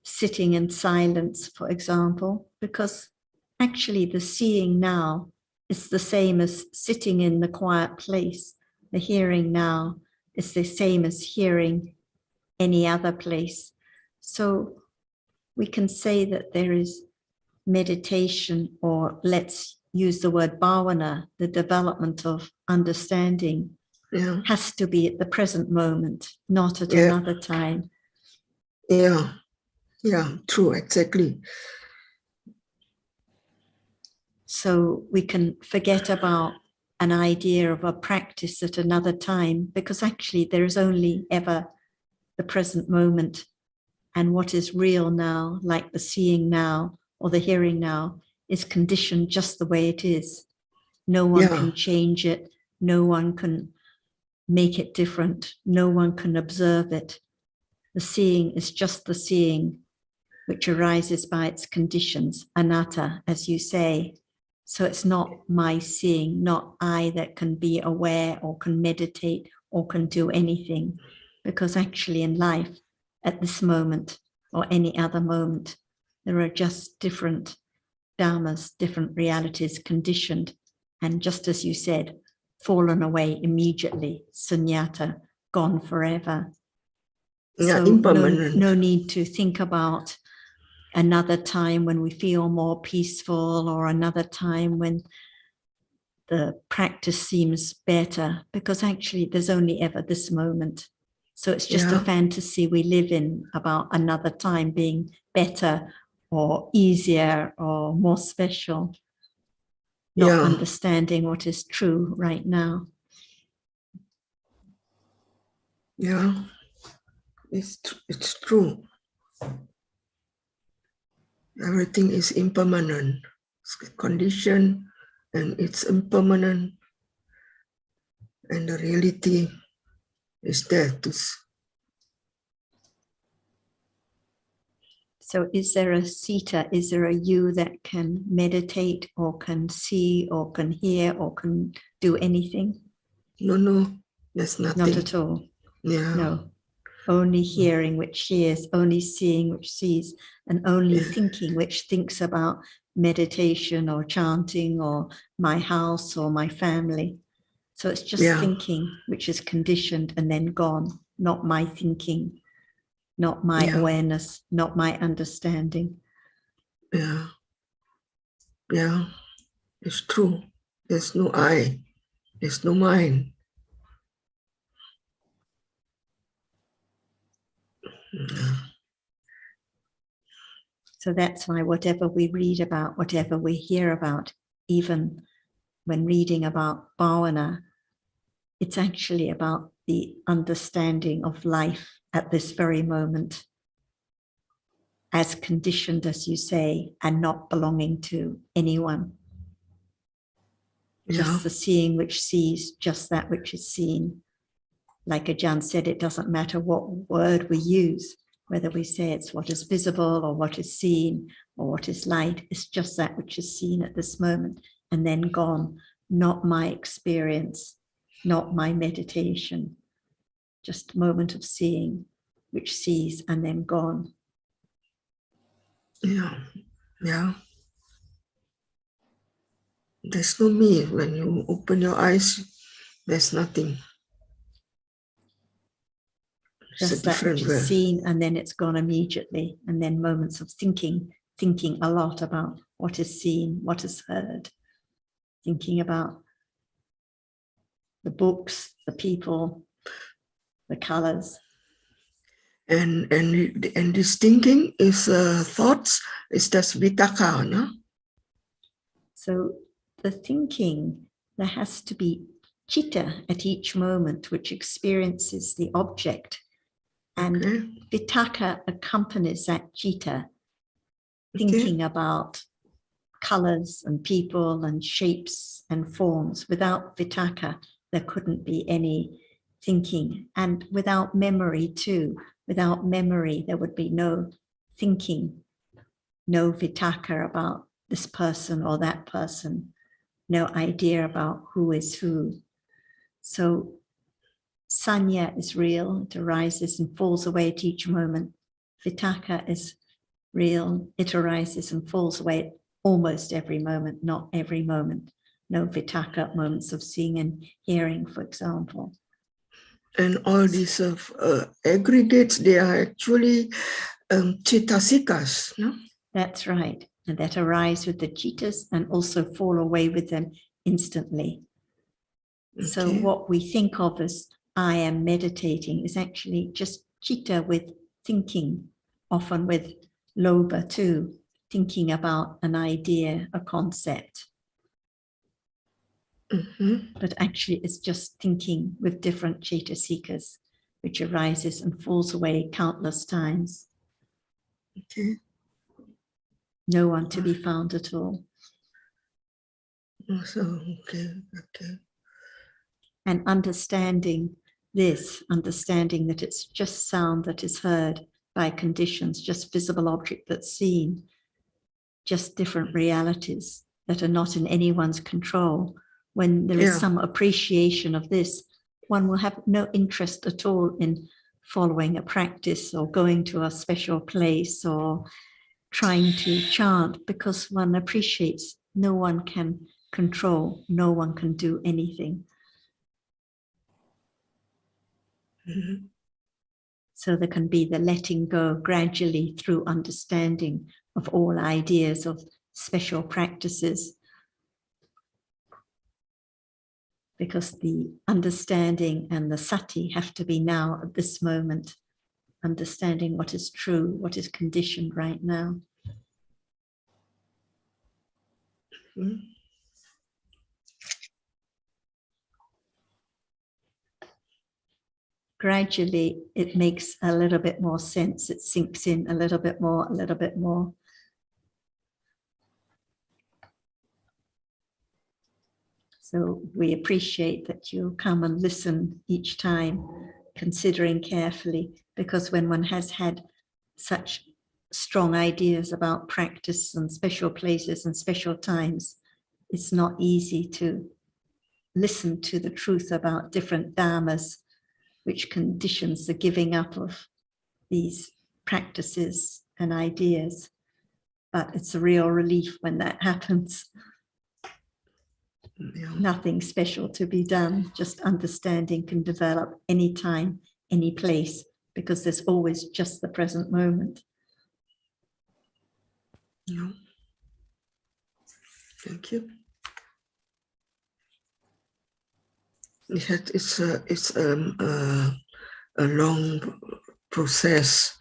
sitting in silence, for example? Because actually the seeing now is the same as sitting in the quiet place. The hearing now is the same as hearing any other place. So we can say that there is meditation, or let's use the word bhavana, the development of understanding, Yeah, has to be at the present moment, not at Yeah. another time. yeah, yeah. True, exactly. So we can forget about an idea of a practice at another time, because actually there is only ever the present moment. And what is real now, like the seeing now or the hearing now, is conditioned just the way it is. No one Yeah. can change it. No one can make it different. No one can observe it. The seeing is just the seeing, which arises by its conditions, anatta, as you say. So it's not my seeing, not I that can be aware or can meditate or can do anything. Because actually in life, at this moment or any other moment, there are just different dhammas, different realities conditioned. And just as you said, fallen away immediately, sunyata, gone forever. Yeah, So impermanent. no need to think about another time when we feel more peaceful, or another time when the practice seems better, because actually there's only ever this moment. So it's just a fantasy we live in about another time being better or easier or more special, not understanding what is true right now. Yeah, it's true. Everything is impermanent. It's conditioned and it's impermanent. And the reality is there to So is there a sita, is there a you that can meditate or can see or can hear or can do anything? No, there's nothing. Not at all. Yeah. No. Only hearing which hears, only seeing which sees, and only thinking which thinks about meditation or chanting or my house or my family. So it's just thinking which is conditioned and then gone, not my thinking, not my awareness, not my understanding. Yeah. Yeah. It's true. There's no I. There's no mind. Yeah. So that's why whatever we read about, whatever we hear about, even when reading about bhavana, it's actually about the understanding of life at this very moment, as conditioned, as you say, and not belonging to anyone. Just the seeing which sees just that which is seen. Like Ajahn said, it doesn't matter what word we use, whether we say it's what is visible or what is seen or what is light. It's just that which is seen at this moment and then gone, not my experience, not my meditation, just a moment of seeing, which sees and then gone. Yeah. There's no me. When you open your eyes, there's nothing. It's Just that which is seen and then it's gone immediately. And then moments of thinking a lot about what is seen, what is heard, thinking about the books, the people, the colors. And this thinking is thoughts, is just vitaka, no? So the thinking, there has to be citta at each moment, which experiences the object. And Okay. vitaka accompanies that citta, thinking about colors and people and shapes and forms. Without vitaka, there couldn't be any thinking. And without memory too. Without memory, there would be no thinking, no vitaka about this person or that person, no idea about who is who. So sanya is real, it arises and falls away at each moment. Vitaka is real, it arises and falls away at almost every moment, not every moment. No vitaka moments of seeing and hearing, for example. And all these aggregates, they are actually citasikas, no? That's right. And that arise with the cittas and also fall away with them instantly. Okay. So what we think of as I am meditating is actually just citta with thinking, often with lobha too, thinking about an idea, a concept. But actually it's just thinking with different cetasikas, which arises and falls away countless times. Okay. No one to be found at all. So, okay. And understanding this, understanding that it's just sound that is heard by conditions, just visible object that's seen, just different realities that are not in anyone's control. When there is some appreciation of this, one will have no interest at all in following a practice or going to a special place or trying to chant, because one appreciates no one can control, no one can do anything. So there can be the letting go gradually through understanding of all ideas of special practices, because the understanding and the sati have to be now at this moment, understanding what is true, what is conditioned right now. Gradually, it makes a little bit more sense. It sinks in a little bit more, a little bit more. So we appreciate that you come and listen each time, considering carefully, because when one has had such strong ideas about practice and special places and special times, it's not easy to listen to the truth about different dhammas, which conditions the giving up of these practices and ideas. But it's a real relief when that happens. Nothing special to be done, just understanding can develop anytime, any place, because there's always just the present moment. Yeah. Thank you. It's a long process.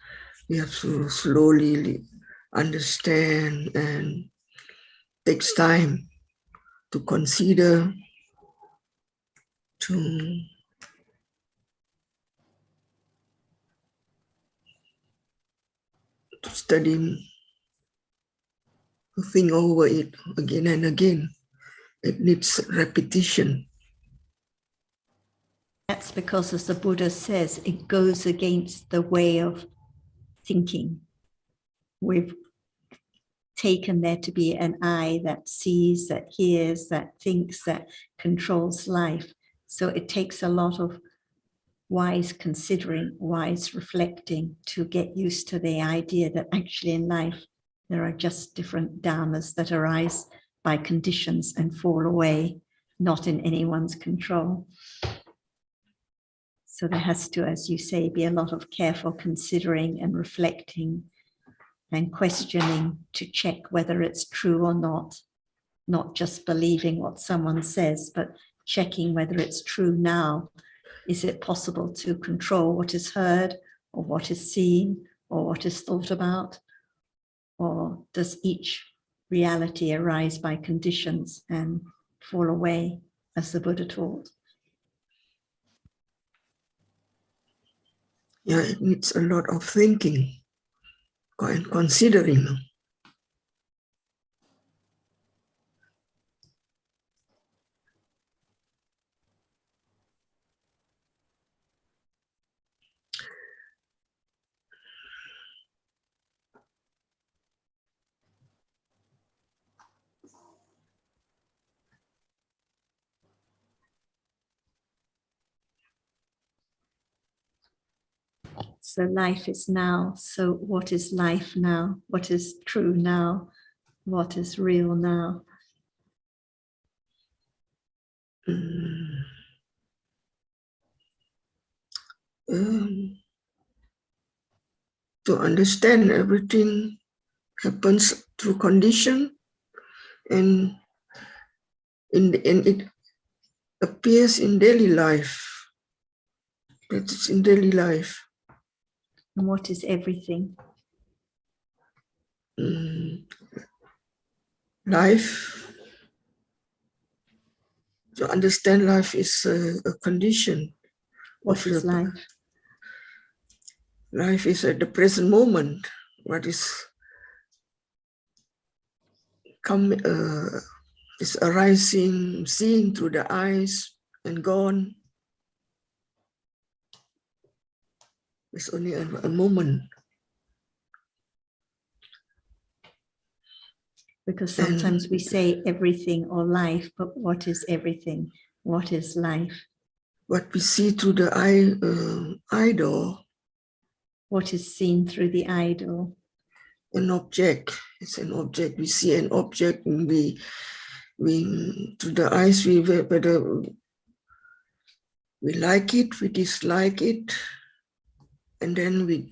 We have to slowly understand, and takes time to consider, to study, to think over it again and again. It needs repetition. That's because, as the Buddha says, it goes against the way of thinking. We've taken there to be an I that sees, that hears, that thinks, that controls life. So it takes a lot of wise considering, wise reflecting to get used to the idea that actually in life there are just different dhammas that arise by conditions and fall away, not in anyone's control. So there has to, as you say, be a lot of careful considering and reflecting and questioning to check whether it's true or not just believing what someone says, but checking whether it's true now. Is it possible to control what is heard or what is seen or what is thought about? Or does each reality arise by conditions and fall away, as the Buddha taught? Yeah, it needs a lot of thinking and considering. So life is now. So what is life now? What is true now? What is real now? To understand everything happens through condition, and it appears in daily life. It's in daily life. And what is everything? Life, to understand life is a condition. What is life? Life is at the present moment. What is is arising, seeing through the eyes and gone. It's only a moment. Because sometimes we say everything or life, but what is everything? What is life? What we see through the eye door. What is seen through the eye door? An object. It's an object. We see an object, and we through the eyes whether we like it, we dislike it, and then we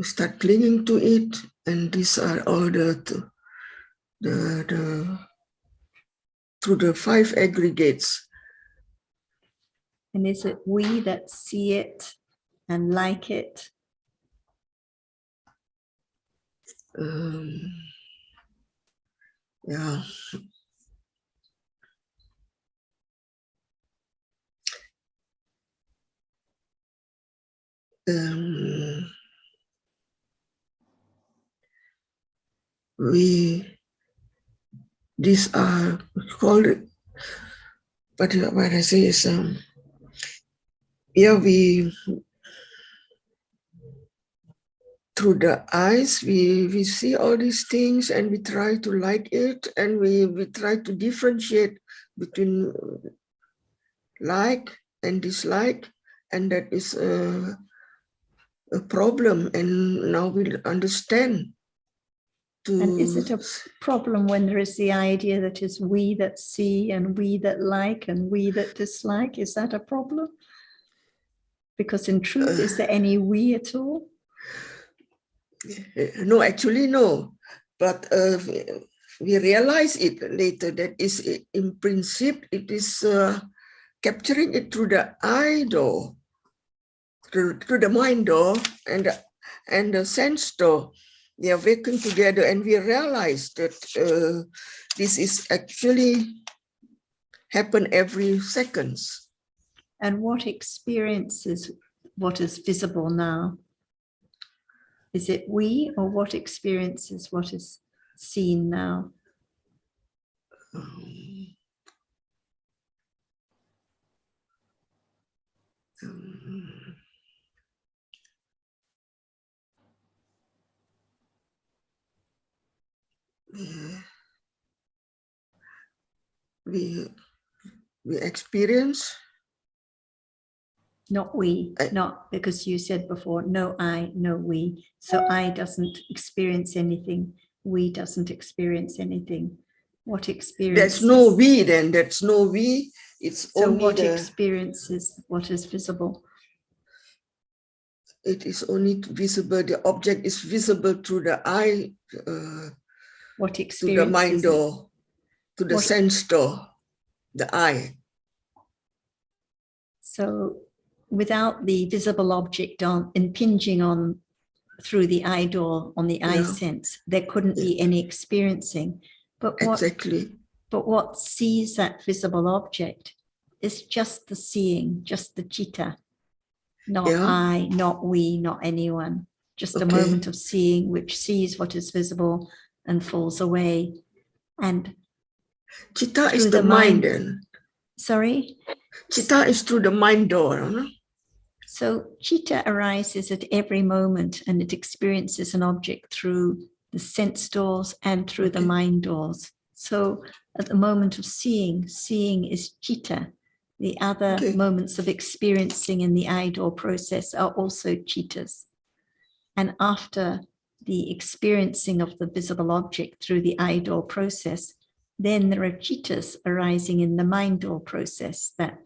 start clinging to it. And these are all the through the 5 aggregates. And is it we that see it and like it? Yeah. These are called, but what I say is, through the eyes, we see all these things, and we try to like it, and we try to differentiate between like and dislike, and that is a problem. And now we understand. And is it a problem when there is the idea that it's we that see and we that like and we that dislike? Is that a problem? Because in truth, is there any we at all? No, actually, no. But we realize it later that is in principle, it is capturing it through the eye door, through the mind door, and the sense door. They are working together, and we realize that this is actually happen every seconds. And what experiences what is visible now? Is it we, or what experiences what is seen now? We experience. Not we, not because you said before, no I, no we. So I doesn't experience anything. We doesn't experience anything. What experience? There's no we then. That's no we. It's so only what experiences what is visible? it is only visible, the object is visible through the eye, What to the experience mind is it? door, to the What- sense door, the eye. So without the visible object impinging on through the eye door on the eye Yeah. sense, there couldn't be any experiencing. But Exactly. what sees that visible object is just the seeing, just the citta, not Yeah. I, not we, not anyone. Just a Okay. moment of seeing which sees what is visible and falls away. And Citta through is the the mind mind- then. sorry? Citta is through the mind door. Huh? So citta arises at every moment and it experiences an object through the sense doors and through the Okay. mind doors. So at the moment of seeing is citta. The other Okay. moments of experiencing in the eye door process are also cittas. And after the experiencing of the visible object through the eye door process, then there are cittas arising in the mind door process that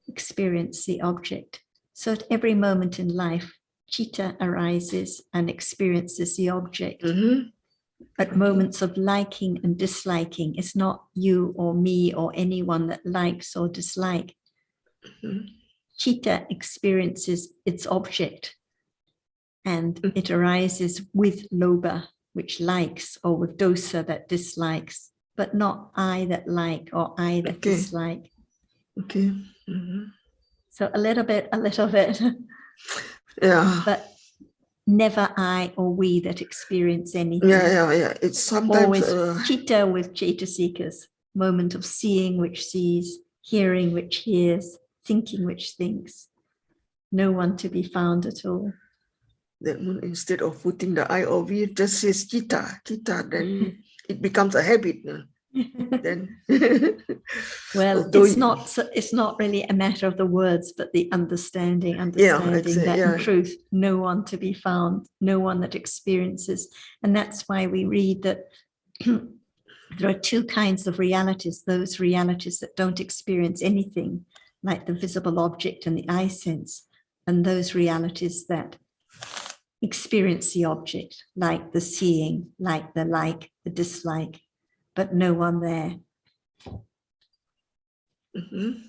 experience the object. So at every moment in life, citta arises and experiences the object. Mhm. At moments of liking and disliking, it's not you or me or anyone that likes or dislike. Mhm. Citta experiences its object and Mm. it arises with lobha, which likes, or with dosa that dislikes, but not I that like or I that Okay. dislike. Okay. Mhm. So a little bit, Yeah. but never I or we that experience anything. Yeah. It's sometimes Always citta with cetasikas, moment of seeing which sees, hearing which hears, thinking which thinks. No one to be found at all. that instead of putting the I or we, just says citta, then it becomes a habit. Then Well, although it's not really a matter of the words, but the understanding exactly, that yeah. in truth, no one to be found, no one that experiences. And that's why we read that there are two kinds of realities, those realities that don't experience anything, like the visible object and the eye sense, and those realities that experience the object, like the seeing, like, the dislike, but no one there. Mhm.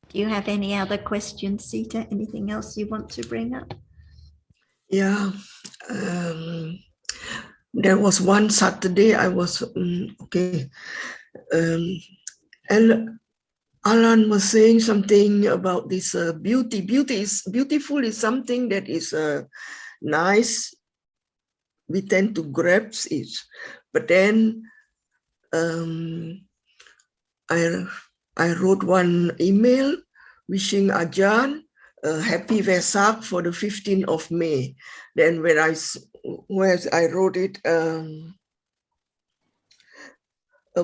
Do you have any other questions, Sita? Anything else you want to bring up? Yeah. There was one Saturday I was okay. And Alan was saying something about this beauty. Beautiful is something that is nice. We tend to grasp it, but then I wrote one email wishing Ajahn a happy Vesak for the 15th of May. Then where I wrote it, a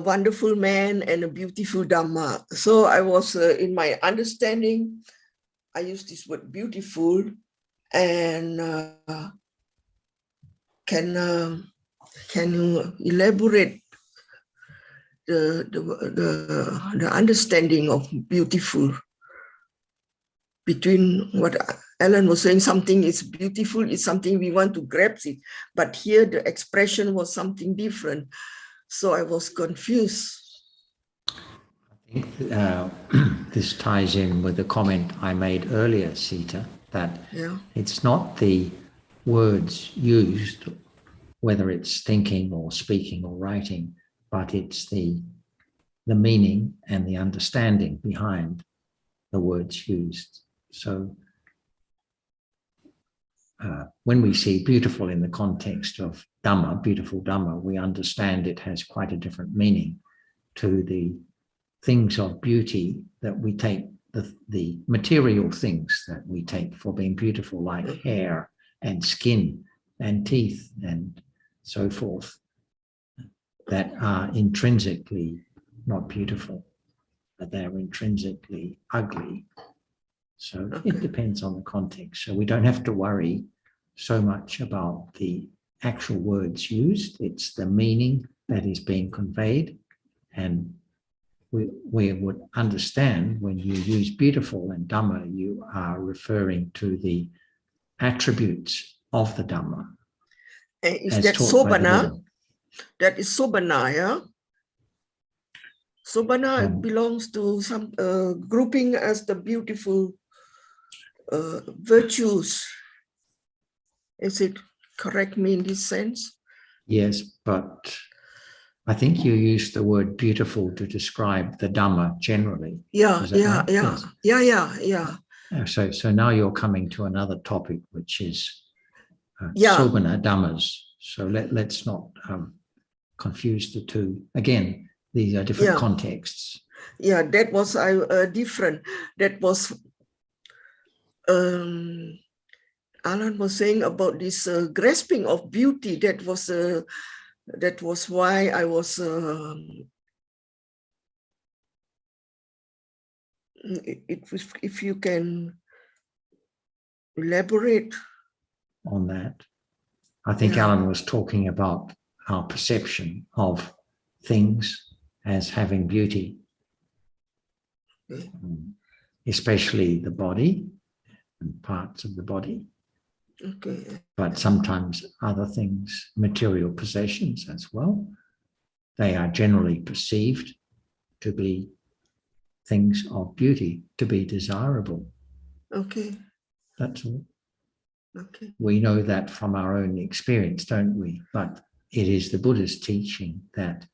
wonderful man and a beautiful Dhamma. So I was in my understanding, I used this word beautiful, and can you elaborate the understanding of beautiful between what Alan was saying? Something is beautiful, is something we want to grasp it, but here the expression was something different. So I was confused. I think this ties in with the comment I made earlier, Sita, that it's not the words used, whether it's thinking or speaking or writing, but it's the meaning and the understanding behind the words used. So when we see beautiful in the context of Dhamma, beautiful Dhamma, we understand it has quite a different meaning to the things of beauty that we take, the material things that we take for being beautiful, like hair and skin and teeth and so forth, that are intrinsically not beautiful, but they're intrinsically ugly. So Okay. it depends on the context. So we don't have to worry so much about the actual words used. It's the meaning that is being conveyed. And we would understand when you use beautiful and Dhamma, you are referring to the attributes of the Dhamma. Is as that taught by the Sobana? Buddha. That is Sobana, yeah? Sobana belongs to some grouping as the beautiful virtues. Is it correct me in this sense? Yes, but I think you used the word beautiful to describe the Dhamma generally. Yeah, Is that yeah, right? yeah, Yes. yeah. So now you're coming to another topic, which is Yeah. Sobana Dhammas. So let's not confuse the two. Again, these are different contexts. Yeah, that was different. That was Alan was saying about this grasping of beauty. That was why I was. If you can elaborate on that, I think Alan was talking about our perception of things as having beauty, especially the body and parts of the body. Okay. But sometimes other things, material possessions as well, they are generally perceived to be things of beauty, to be desirable. Okay. That's all. Okay. We know that from our own experience, don't we? But it is the Buddha's teaching that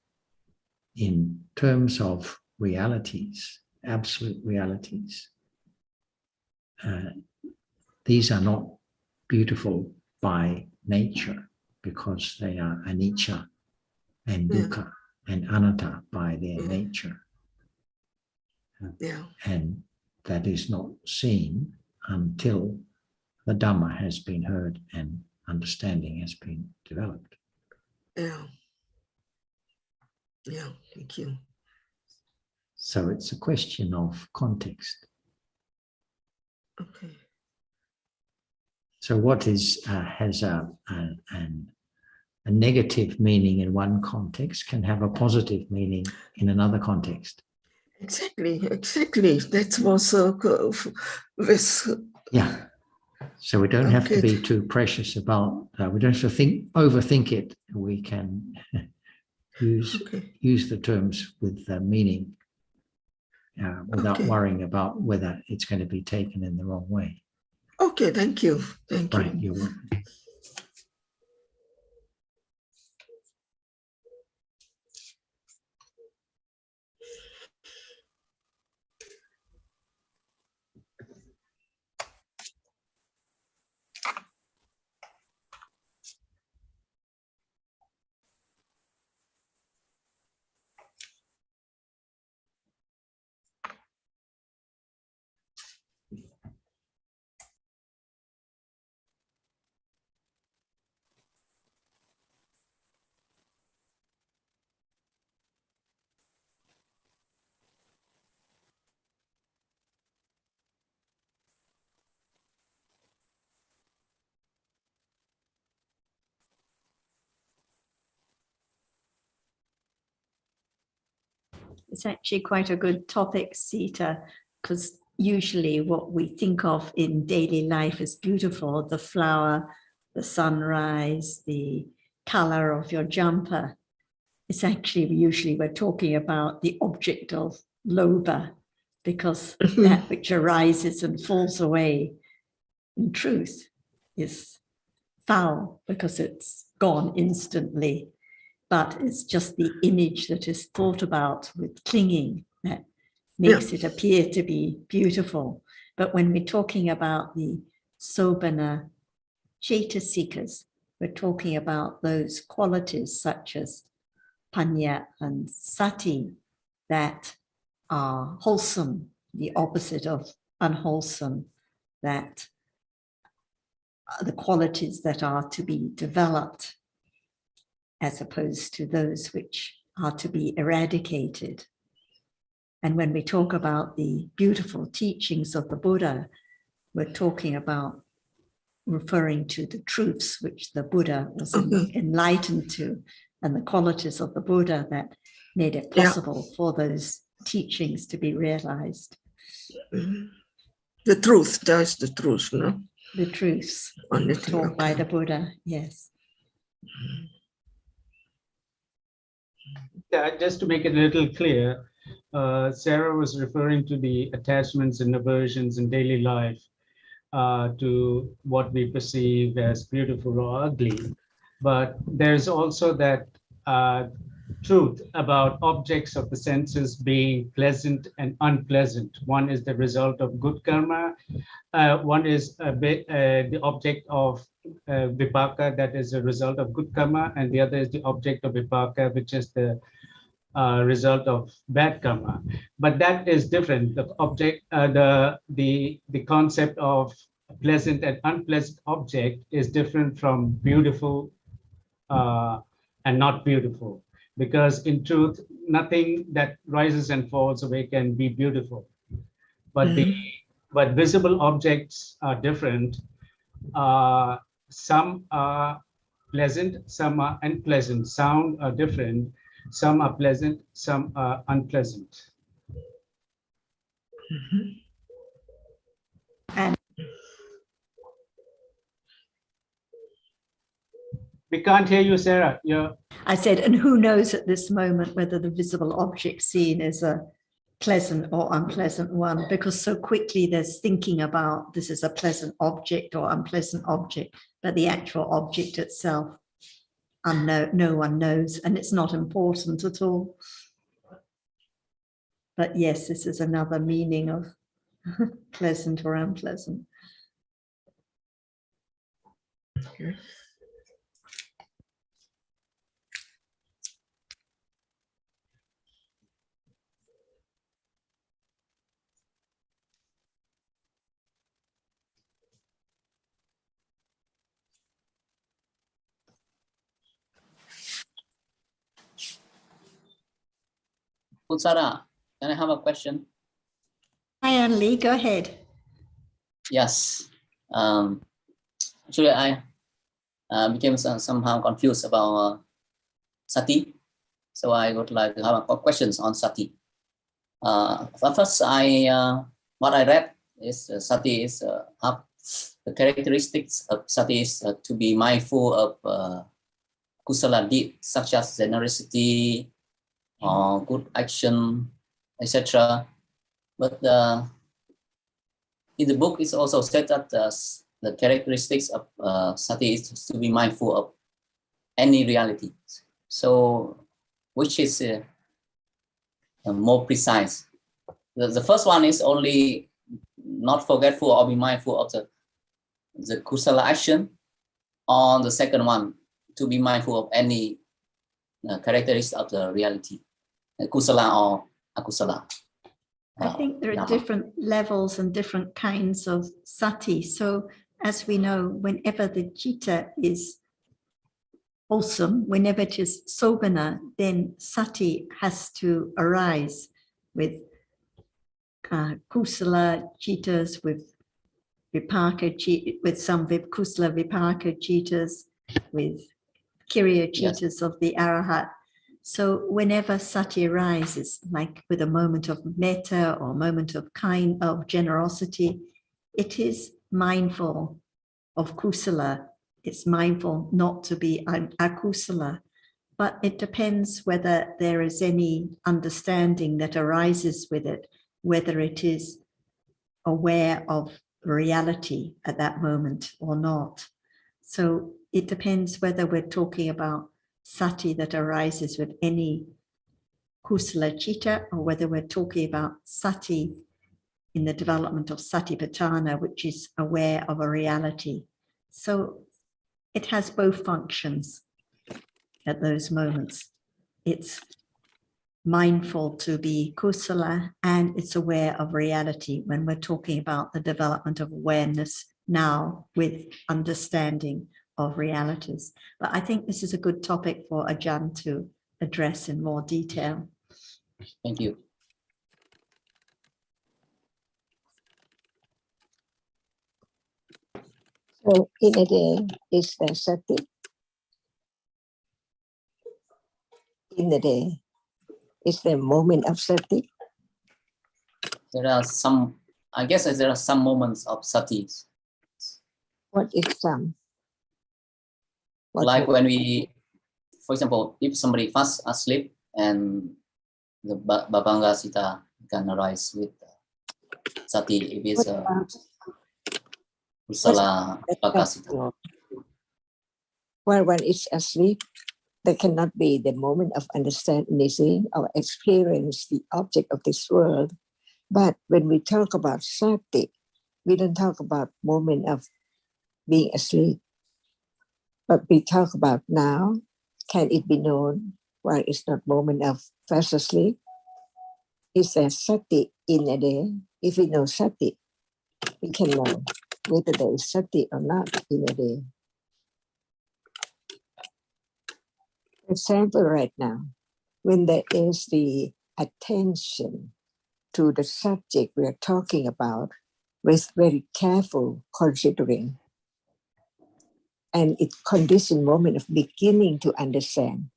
in terms of realities, absolute realities, these are not beautiful by nature because they are anicca and dukkha and anatta by their nature. And that is not seen until the Dhamma has been heard and understanding has been developed. Yeah, thank you. So it's a question of context. Okay. So what is has a negative meaning in one context can have a positive meaning in another context. Exactly. That was yeah. So we don't have to be too precious about. We don't have to overthink it. We can use the terms with meaning without worrying about whether it's going to be taken in the wrong way. Okay, thank you. Thank you. Right, you're welcome. It's actually quite a good topic, Sita, because usually what we think of in daily life as beautiful, the flower, the sunrise, the color of your jumper, it's actually usually we're talking about the object of lobha, because that which arises and falls away in truth is foul because it's gone instantly. But it's just the image that is thought about with clinging that makes it appear to be beautiful. But when we're talking about the Sobana Cetasikas, we're talking about those qualities such as Panya and Sati that are wholesome, the opposite of unwholesome, that are the qualities that are to be developed as opposed to those which are to be eradicated. And when we talk about the beautiful teachings of the Buddha, we're talking about referring to the truths which the Buddha was enlightened to, and the qualities of the Buddha that made it possible for those teachings to be realized. The truth, that's the truth, no? The truths Only taught by the Buddha, yes. Yeah, just to make it a little clear, Sarah was referring to the attachments and aversions in daily life to what we perceive as beautiful or ugly. But there's also that truth about objects of the senses being pleasant and unpleasant. One is the result of good karma. One is the object of vipaka, that is a result of good karma, and the other is the object of vipaka, which is the result of bad karma. But that is different. The object, the concept of pleasant and unpleasant object is different from beautiful and not beautiful. Because in truth, nothing that rises and falls away can be beautiful. But but visible objects are different. Some are pleasant, some are unpleasant. Sound are different. Some are pleasant, some are unpleasant. And we can't hear you, Sarah. I said, and who knows at this moment whether the visible object seen is a pleasant or unpleasant one, because so quickly there's thinking about this is a pleasant object or unpleasant object, but the actual object itself, no one knows, and it's not important at all. But yes, this is another meaning of pleasant or unpleasant. Okay. Sarah, can I have a question? Hi, Anli, go ahead. Yes. Actually, I became somehow confused about sati. So I would like to have questions on sati. First, what I read is sati is the characteristics of sati is to be mindful of kusala deeds such as generosity, good action, etc. But in the book, it's also said that the characteristics of sati is to be mindful of any reality. So, which is more precise? The first one is only not forgetful or be mindful of the kusala action, or the second one to be mindful of any characteristics of the reality, kusala or akusala. I think there are different levels and different kinds of sati. So as we know, whenever the citta is wholesome, whenever it is sobana, then sati has to arise with kusala cittas, with vipaka, with some kusala vipaka cittas, with kiriya cittas of the arahat. So whenever sati arises, like with a moment of metta or a moment of generosity, it is mindful of kusala. It's mindful not to be akusala, but it depends whether there is any understanding that arises with it, whether it is aware of reality at that moment or not. So it depends whether we're talking about sati that arises with any kusala citta, or whether we're talking about sati in the development of satipatthana, which is aware of a reality. So it has both functions at those moments. It's mindful to be kusala, and it's aware of reality when we're talking about the development of awareness now with understanding of realities. But I think this is a good topic for Ajahn to address in more detail. Thank you. So in a day, is there sati? In the day, is there a moment of sati? There are some, I guess there are some moments of sati. What is some? What Like when we, for example, if somebody fast asleep and the Babanga Sita can arise with sati, if it's what about Kusala Bakasita. while one is asleep, there cannot be the moment of understanding or experience the object of this world. But when we talk about sati, we don't talk about moment of being asleep, but we talk about now. Can it be known while it's not moment of fast asleep? Is there sati in a day? If we know sati, we can know whether there is sati or not in a day. For example, right now, when there is the attention to the subject we are talking about with very careful considering, and it conditioned moment of beginning to understand,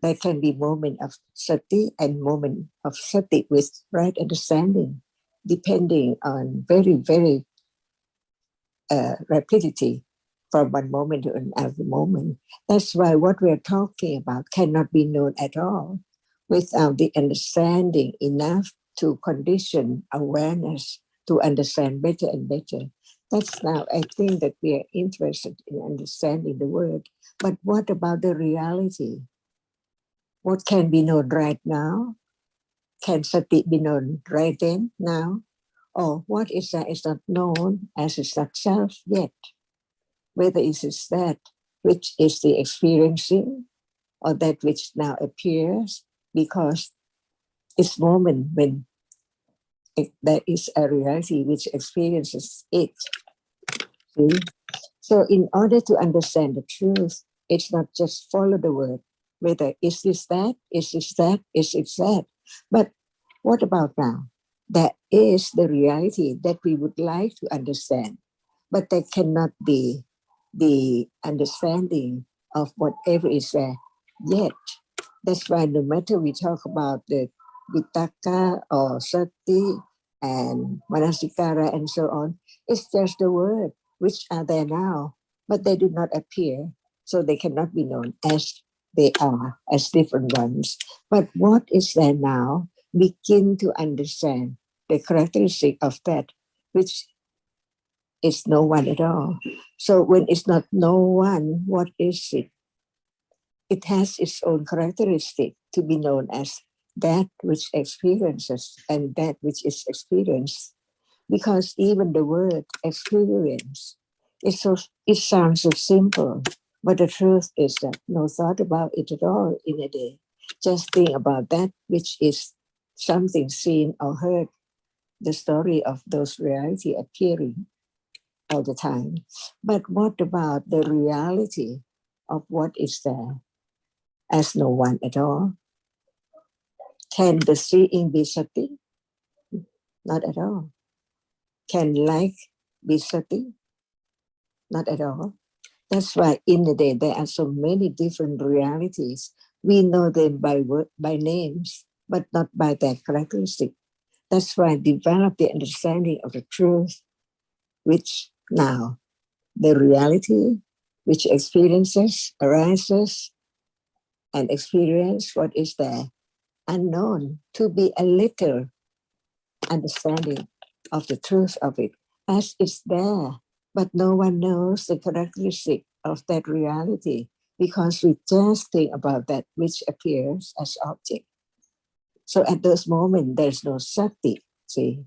there can be moment of sati and moment of sati with right understanding, depending on very, very rapidity from one moment to another moment. That's why what we're talking about cannot be known at all without the understanding enough to condition awareness to understand better and better. That's now, I think that we are interested in understanding the word. But what about the reality? What can be known right now? Can sati be known right then, now? Or what is that is not known as it's not self yet? Whether it is that which is the experiencing or that which now appears because it's moment when there is a reality which experiences it. See? So in order to understand the truth, it's not just follow the word, whether is this that, is this that, is it that. But what about now? That is the reality that we would like to understand, but there cannot be the understanding of whatever is there yet. That's why no matter we talk about the vitaka or sati and manasikara and so on, it's just the word which are there now, but they do not appear, so they cannot be known as they are, as different ones. But what is there now? Begin to understand the characteristic of that which is no one at all. So when it's not no one, what is it? It has its own characteristic to be known as that which experiences and that which is experienced. Because even the word experience, it sounds so simple, but the truth is that no thought about it at all in a day. Just think about that which is something seen or heard, the story of those reality appearing all the time. But what about the reality of what is there as no one at all? Can the seeing be sati? Not at all. Can like be sati? Not at all. That's why in the day there are so many different realities. We know them by names, but not by their characteristic. That's why develop the understanding of the truth, which now the reality which experiences, arises, and experience what is there unknown to be a little understanding of the truth of it as it's there, but no one knows the characteristic of that reality because we just think about that which appears as object. So at those moments, there's no sati, see.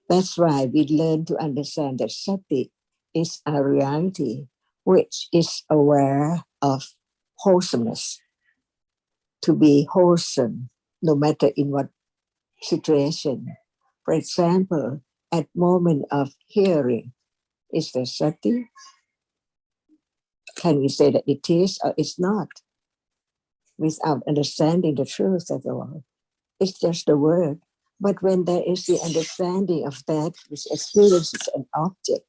That's why we learn to understand that sati is a reality which is aware of wholesomeness, to be wholesome no matter in what situation. For example, at moment of hearing, is there sati? Can we say that it is or it's not? Without understanding the truth at all. It's just the word. But when there is the understanding of that which experiences an object,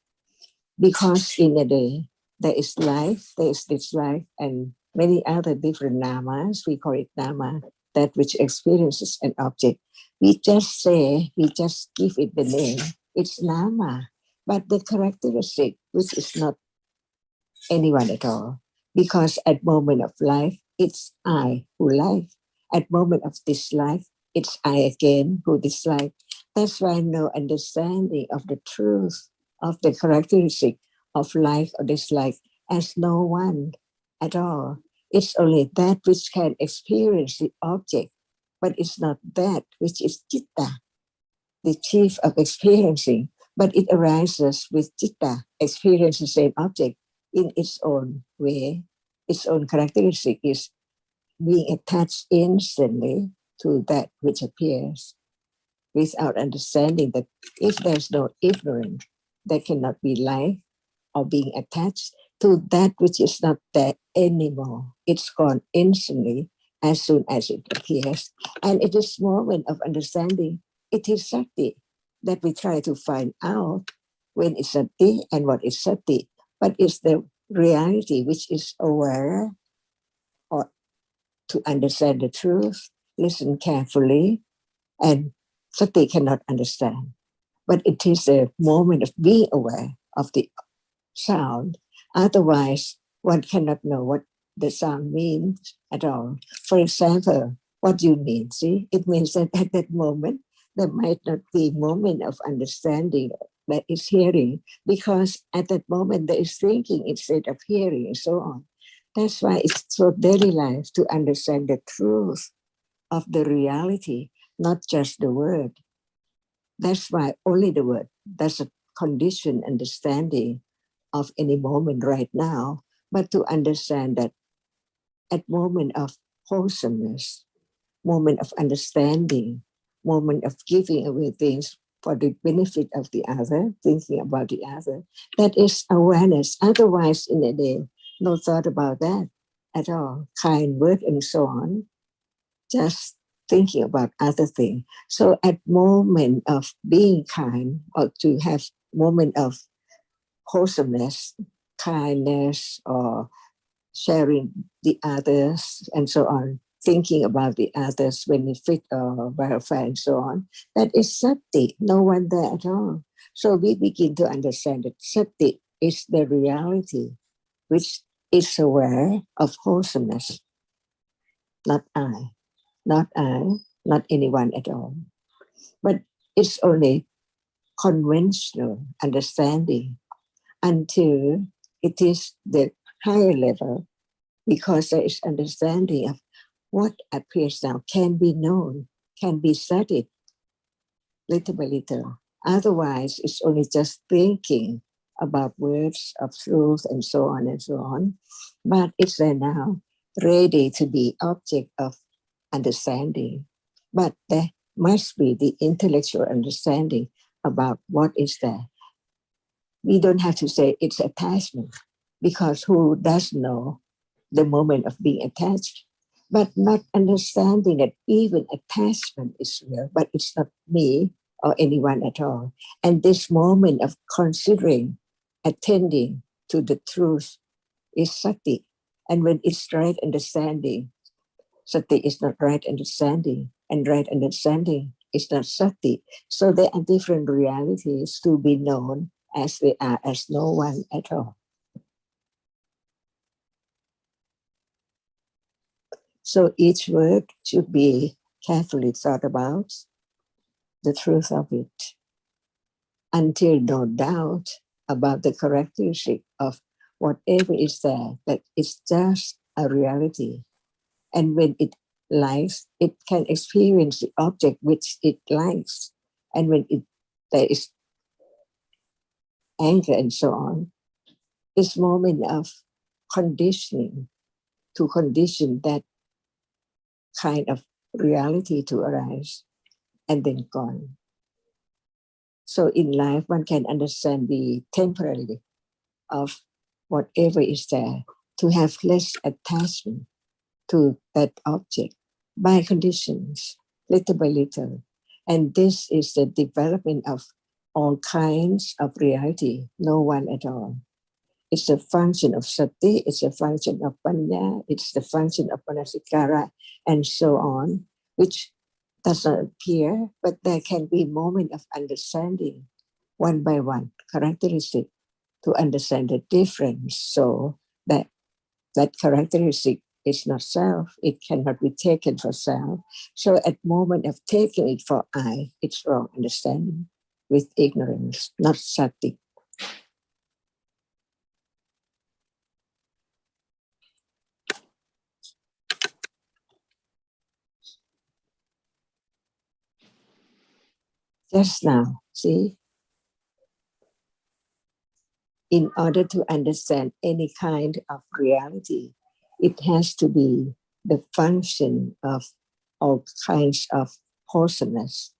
Because in a day, there is life, there is this life, and many other different namas, we call it nama, that which experiences an object. We just say, we just give it the name, it's nama, but the characteristic, which is not anyone at all, because at moment of life, it's I who life. At moment of this life, it's I again who dislike. That's why no understanding of the truth of the characteristic of like or dislike as no one at all. It's only that which can experience the object, but it's not that which is citta, the chief of experiencing, but it arises with citta, experience the same object in its own way. Its own characteristic is being attached instantly to that which appears, without understanding that if there's no ignorance, there cannot be life or being attached to that which is not there anymore. It's gone instantly as soon as it appears. And at this moment of understanding, it is sati that we try to find out when it's sati and what is sati. But it's the reality which is aware or to understand the truth, listen carefully, and sati cannot understand. But it is a moment of being aware of the sound. Otherwise, one cannot know what the sound means at all. For example, what do you mean? See, it means that at that moment, there might not be a moment of understanding that is hearing, because at that moment there is thinking instead of hearing and so on. That's why it's so daily life to understand the truth of the reality, not just the word. That's why only the word. That's a conditioned understanding of any moment right now, but to understand that at moment of wholesomeness, moment of understanding, moment of giving away things for the benefit of the other, thinking about the other, that is awareness. Otherwise, in a day, no thought about that at all. Kind word and so on, just thinking about other things. So at moment of being kind, or to have moment of wholesomeness, kindness, or sharing the others, and so on, thinking about the others' benefit or welfare and so on, that is sati, no one there at all. So we begin to understand that sati is the reality which is aware of wholesomeness, not I, not anyone at all. But it's only conventional understanding until it is the higher level, because there is understanding of what appears now can be known, can be studied little by little. Otherwise, it's only just thinking about words of truth and so on and so on. But it's there now, ready to be object of understanding. But there must be the intellectual understanding about what is there. We don't have to say it's attachment, because who does know the moment of being attached? But not understanding that even attachment is real, but it's not me or anyone at all. And this moment of considering, attending to the truth is sati. And when it's right understanding, sati is not right understanding, and right understanding is not sati. So there are different realities to be known as they are, as no one at all. So each word should be carefully thought about, the truth of it, until no doubt about the characteristic of whatever is there, that it's just a reality. And when it likes, it can experience the object which it likes. And when there is anger and so on, it's moment of conditioning, to condition that kind of reality to arise and then gone. So in life, one can understand the temporality of whatever is there, to have less attachment to that object by conditions, little by little. And this is the development of all kinds of reality, no one at all. It's a function of sati, it's a function of panya, it's the function of manasikara, and so on, which does not appear, but there can be moment of understanding, one by one, characteristic, to understand the difference, so that characteristic is not self, it cannot be taken for self. So at moment of taking it for I, it's wrong understanding with ignorance, not sati. Just now, see, in order to understand any kind of reality, it has to be the function of all kinds of wholesomeness.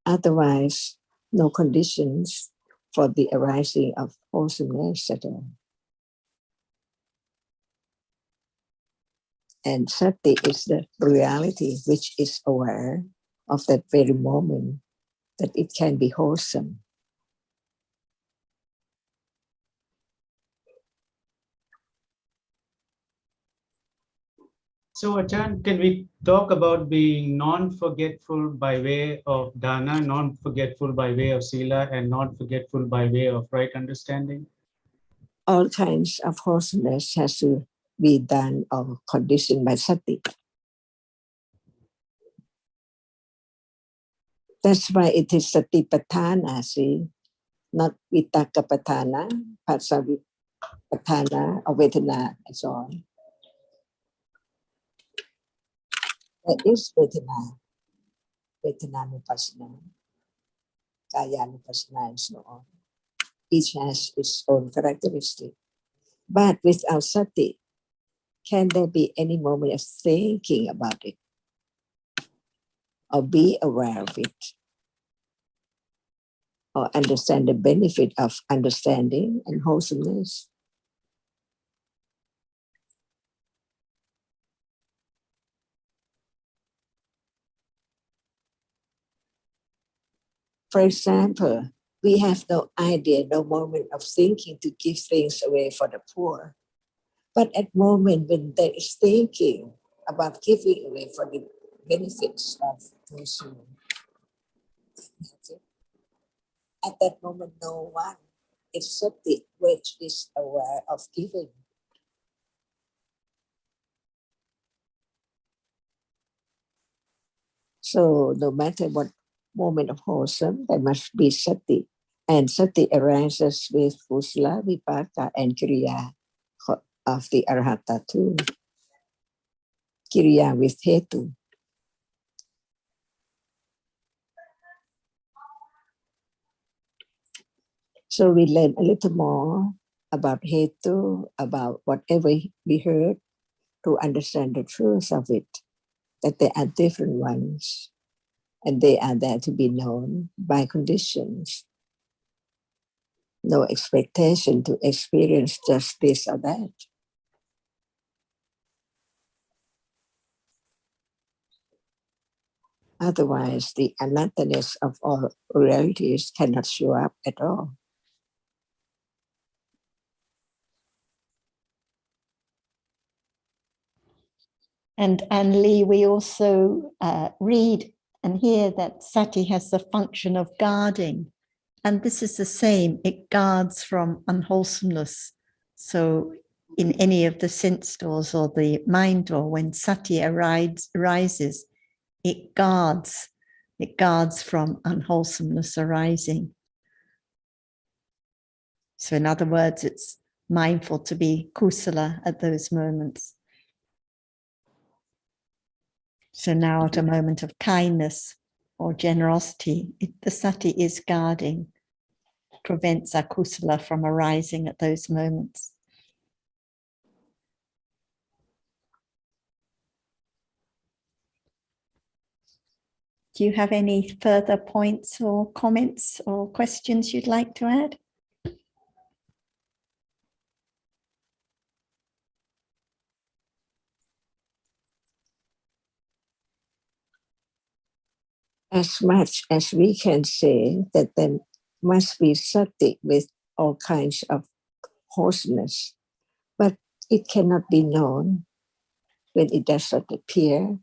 Otherwise, no conditions for the arising of wholesomeness at all. And sati is the reality which is aware of that very moment that it can be wholesome. So, Achan, can we talk about being non-forgetful by way of dana, non-forgetful by way of sila, and non-forgetful by way of right understanding? All kinds of wholesomeness has to be done or conditioned by sati. That's why it is satipatthana, see, not vitakapatthana, pasavipatthana, or vedana, and so on. There is vedana, vedananupassana, kayanupassana, and so on. Each has its own characteristic. But without sati, can there be any moment of thinking about it or be aware of it or understand the benefit of understanding and wholesomeness? For example, we have no idea, no moment of thinking to give things away for the poor. But at moment when there is thinking about giving away for the benefits of those who have it, at that moment no one is sati which is aware of giving. So no matter what moment of wholesome, there must be sati. And sati arises with kusala, vipaka, and kriya of the arhata too. Kriya with hetu. So we learn a little more about hetu, about whatever we heard, to understand the truth of it, that there are different ones, and they are there to be known by conditions. No expectation to experience just this or that. Otherwise, the anatta-ness of all realities cannot show up at all. And Lee, we also read and hear that sati has the function of guarding. And this is the same, it guards from unwholesomeness. So in any of the sense doors or the mind door, when sati arises, it guards from unwholesomeness arising. So in other words, it's mindful to be kusala at those moments. So now at a moment of kindness or generosity, the sati is guarding, prevents akusala from arising at those moments. Do you have any further points or comments or questions you'd like to add? as much as we can say that there must be sati with all kinds of wholesomeness, but it cannot be known when it does not appear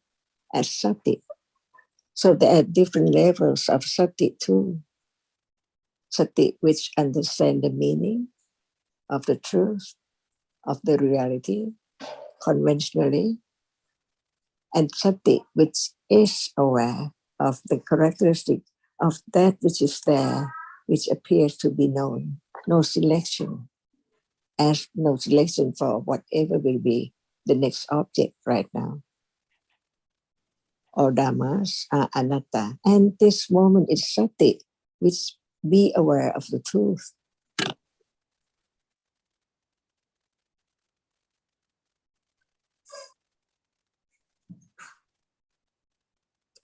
as sati. So there are different levels of sati too. Sati which understand the meaning of the truth, of the reality, conventionally, and sati which is aware of the characteristic of that which is there, which appears to be known. No selection, as no selection for whatever will be the next object right now. All dhammas are anatta. And this moment is sati, which be aware of the truth.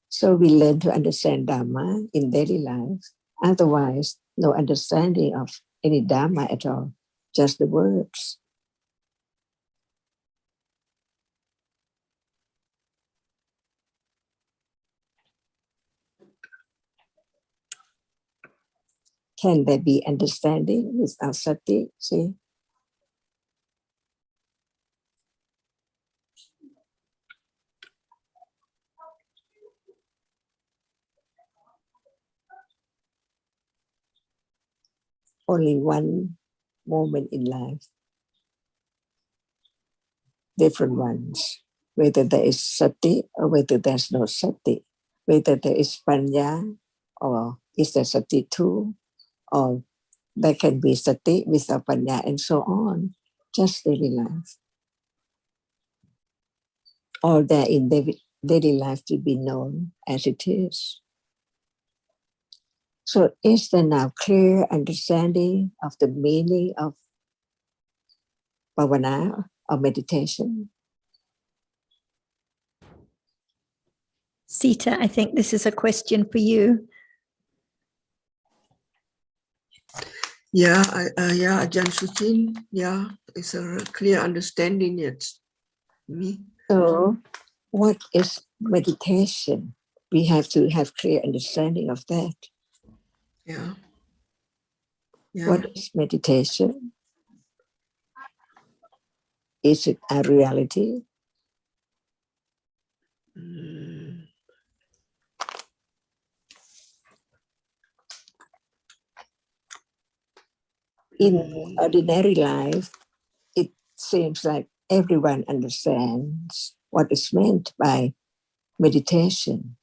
So we learn to understand Dhamma in daily life. Otherwise, no understanding of any Dhamma at all, just the words. Can there be understanding without sati? See? Only one moment in life. Different ones. Whether there is sati or whether there's no sati. Whether there is panya or is there sati too, or there can be sati without panya and so on. Just daily life. All there in daily life to be known as it is. So is there now clear understanding of the meaning of bhavana or meditation? Sita, I think this is a question for you. Yeah, yeah, Ajahn Suchin, yeah, it's a clear understanding yet. Me. So what is meditation? We have to have clear understanding of that. Yeah. Yeah. What is meditation? Is it a reality? In ordinary life, it seems like everyone understands what is meant by meditation.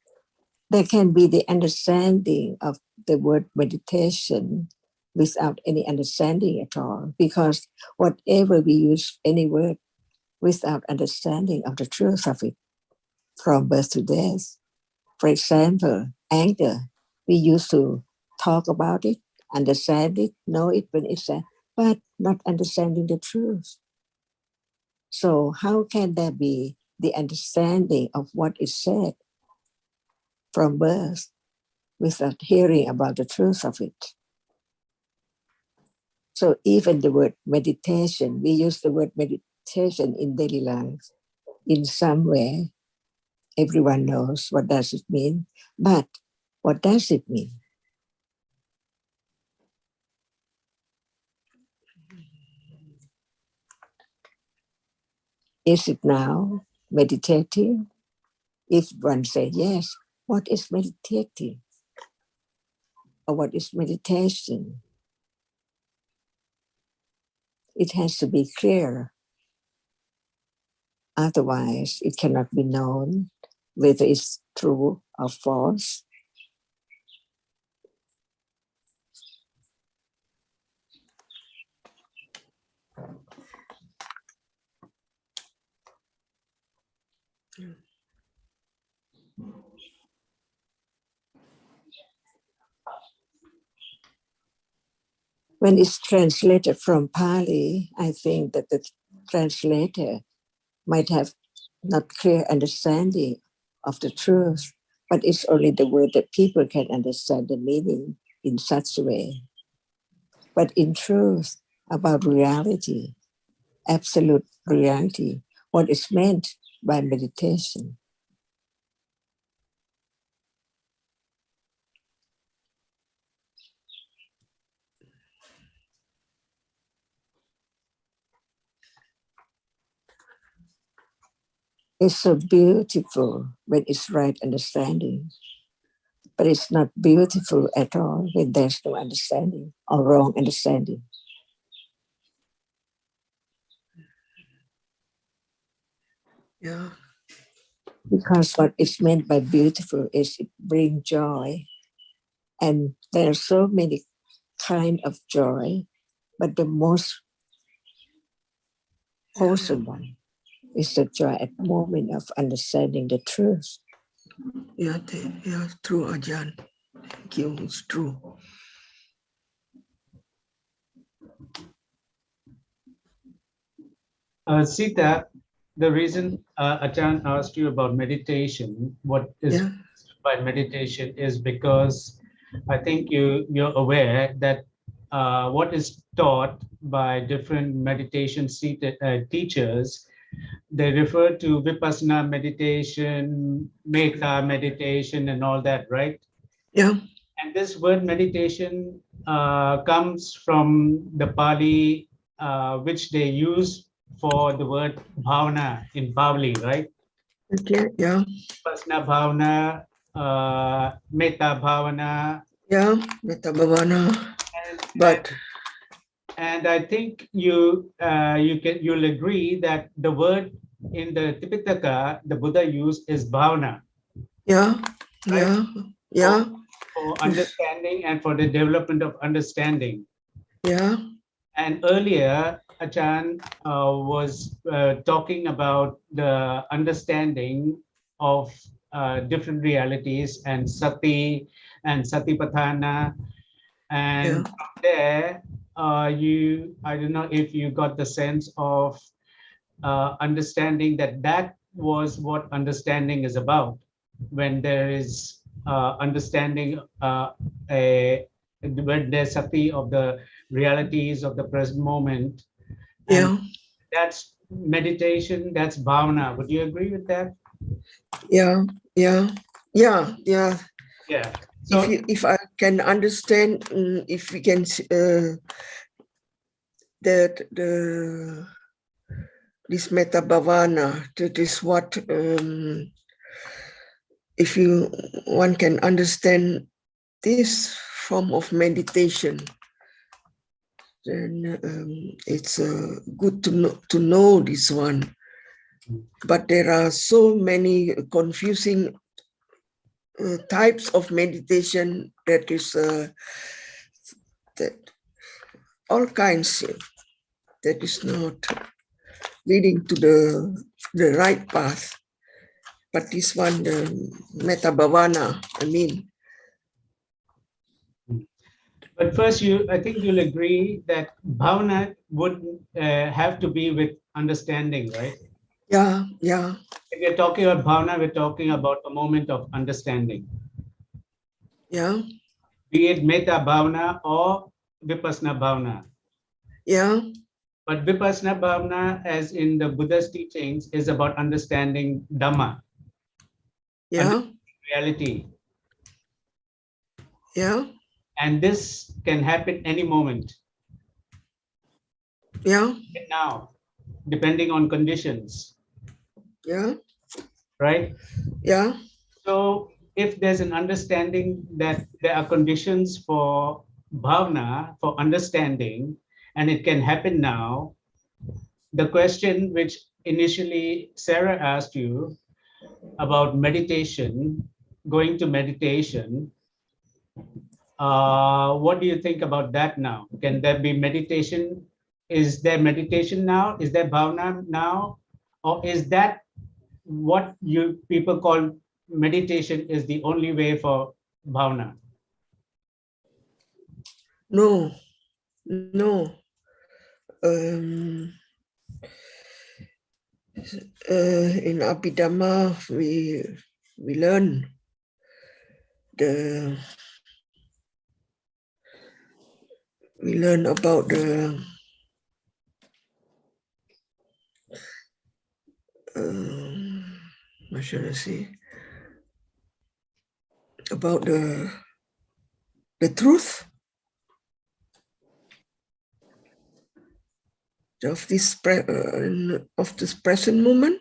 There can be the understanding of the word meditation without any understanding at all, because whatever we use any word without understanding of the truth of it, from birth to death. For example, anger, we used to talk about it, understand it, know it when it's there, but not understanding the truth. So how can there be the understanding of what is said from birth without hearing about the truth of it? So even the word meditation, we use the word meditation in daily life. In some way, everyone knows what does it mean, but what does it mean? Is it now meditative? If one says yes, what is meditative? Or what is meditation? It has to be clear. Otherwise, it cannot be known whether it's true or false. When it's translated from Pali, I think that the translator might have not clear understanding of the truth, but it's only the word that people can understand the meaning in such a way. But in truth, about reality, absolute reality, what is meant by meditation. It's so beautiful when it's right understanding, but it's not beautiful at all when there's no understanding or wrong understanding. Yeah. Because what is meant by beautiful is it brings joy. And there are so many kind of joy, but the most wholesome one is the joy at the moment of understanding the truth. Yeah, true, Ajahn. Thank you. It's true. Sita, the reason Ajahn asked you about meditation, what is by meditation, is because I think you're aware that what is taught by different meditation teachers, they refer to vipassana meditation, metta meditation, and all that, right? Yeah. And this word meditation comes from the Pali, which they use for the word bhavana in Pali, right? Okay, yeah. Vipassana bhavana, metta bhavana. Yeah, metta bhavana. But and I think you'll agree that the word in the Tipitaka the Buddha used is bhavana. Yeah, right? yeah. For understanding and for the development of understanding. Yeah. And earlier, Ajahn was talking about the understanding of different realities and sati and satipatthana. And from there, I don't know if you got the sense of understanding that was what understanding is about. When there is understanding, when there's sati of the realities of the present moment, and that's meditation, that's bhavana. Would you agree with that? Yeah. So if I can understand, if we can that this metta bhavana, that is what if one can understand this form of meditation, then it's good to know this one. But there are so many confusing types of meditation that is that all kinds that is not leading to the right path. But this one, the metta bhavana, I mean. But first, I think you'll agree that bhavana would have to be with understanding, right? Yeah. If we're talking about bhavana, we're talking about a moment of understanding. Yeah. Be it metta bhavana or vipassana bhavana. Yeah. But vipassana bhavana, as in the Buddha's teachings, is about understanding Dhamma. Yeah. Reality. Yeah. And this can happen any moment. Yeah. Now, depending on conditions. Yeah. Right? Yeah. So if there's an understanding that there are conditions for bhavana, for understanding, and it can happen now, the question which initially Sarah asked you about meditation, going to meditation, what do you think about that now? Can there be meditation? Is there meditation now? Is there bhavana now? Or is that what you people call meditation is the only way for bhavana? No. In Intl.Dhamma, we learn about what should I say? About the truth of this present moment.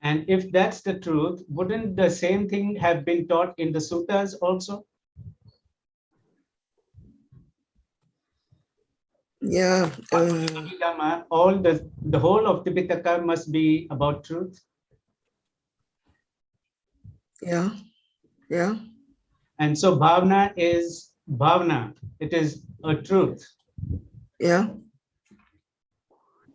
And if that's the truth, wouldn't the same thing have been taught in the suttas also? Yeah. Dhamma, all the whole of Tipitaka must be about truth. Yeah. Yeah. And so bhavna is bhavna. It is a truth. Yeah.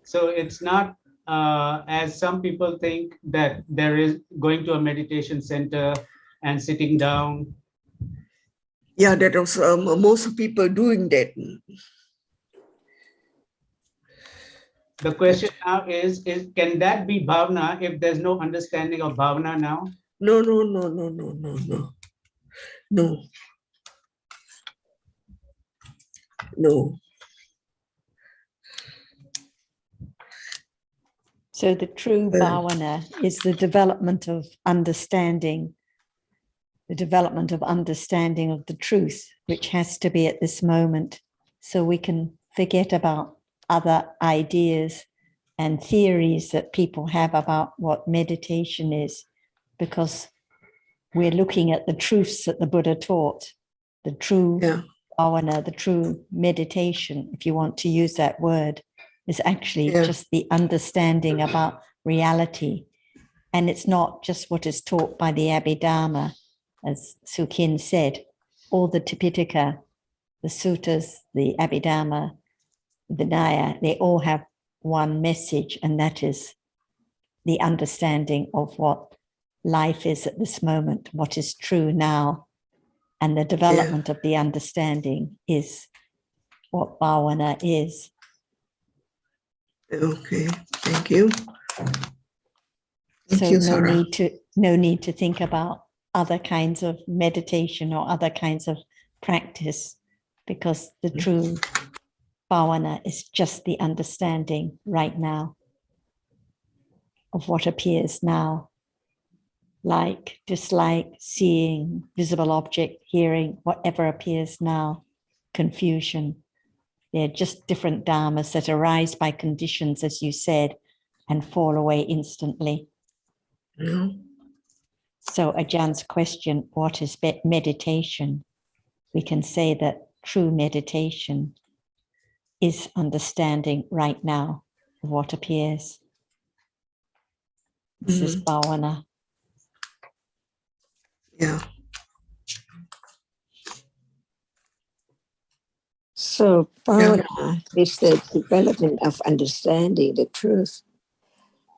So it's not as some people think that there is going to a meditation center and sitting down. Yeah, that was most people doing that. The question now is can that be bhavna if there's no understanding of bhavna now? No, no, no, no, no, no, no. No. No. So the true bhavana is the development of understanding, the development of understanding of the truth, which has to be at this moment, so we can forget about other ideas and theories that people have about what meditation is, because we're looking at the truths that the Buddha taught, the true bhavana, the true meditation, if you want to use that word, is actually just the understanding about reality. And it's not just what is taught by the Abhidhamma, as Sukhin said. All the Tipitaka, the suttas, the Abhidhamma, Vinaya, they all have one message, and that is the understanding of what life is at this moment, what is true now. And the development of the understanding is what bhavana is. Okay, thank you. So no need to think about other kinds of meditation or other kinds of practice, because the true bhavana is just the understanding right now of what appears now. Like, dislike, seeing, visible object, hearing, whatever appears now, confusion. They're just different dharmas that arise by conditions, as you said, and fall away instantly. Yeah. So Ajahn's question, what is meditation? We can say that true meditation is understanding right now of what appears. This is bhavana. Yeah. So bhavana is the development of understanding the truth.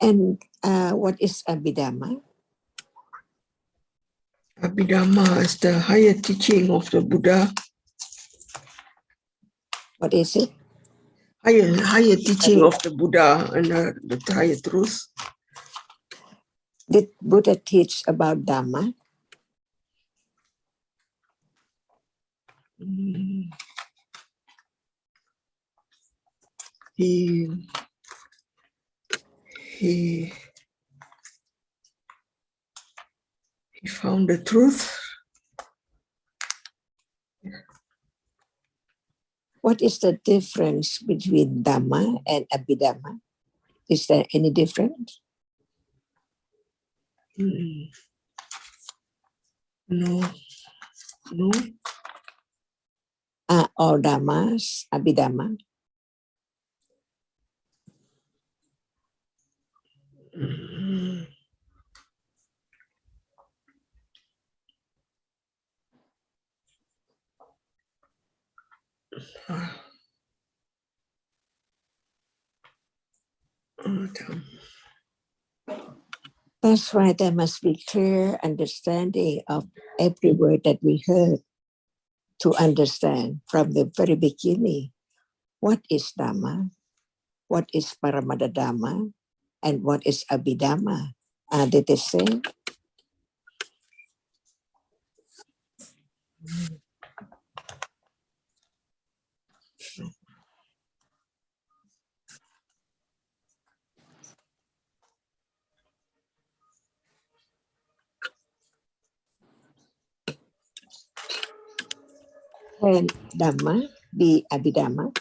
And what is Abhidhamma? Abhidhamma is the higher teaching of the Buddha. What is it? Higher teaching of the Buddha and the higher truth. Did Buddha teach about Dhamma? He found the truth. What is the difference between Dhamma and Abhidhamma? Is there any difference? No. No. Are all Dhammas Abhidhamma? That's why there must be clear understanding of every word that we heard, to understand from the very beginning what is Dhamma, what is Paramada Dhamma, and what is Abhidhamma. Are they the same? Can Dhamma be Abhidhamma?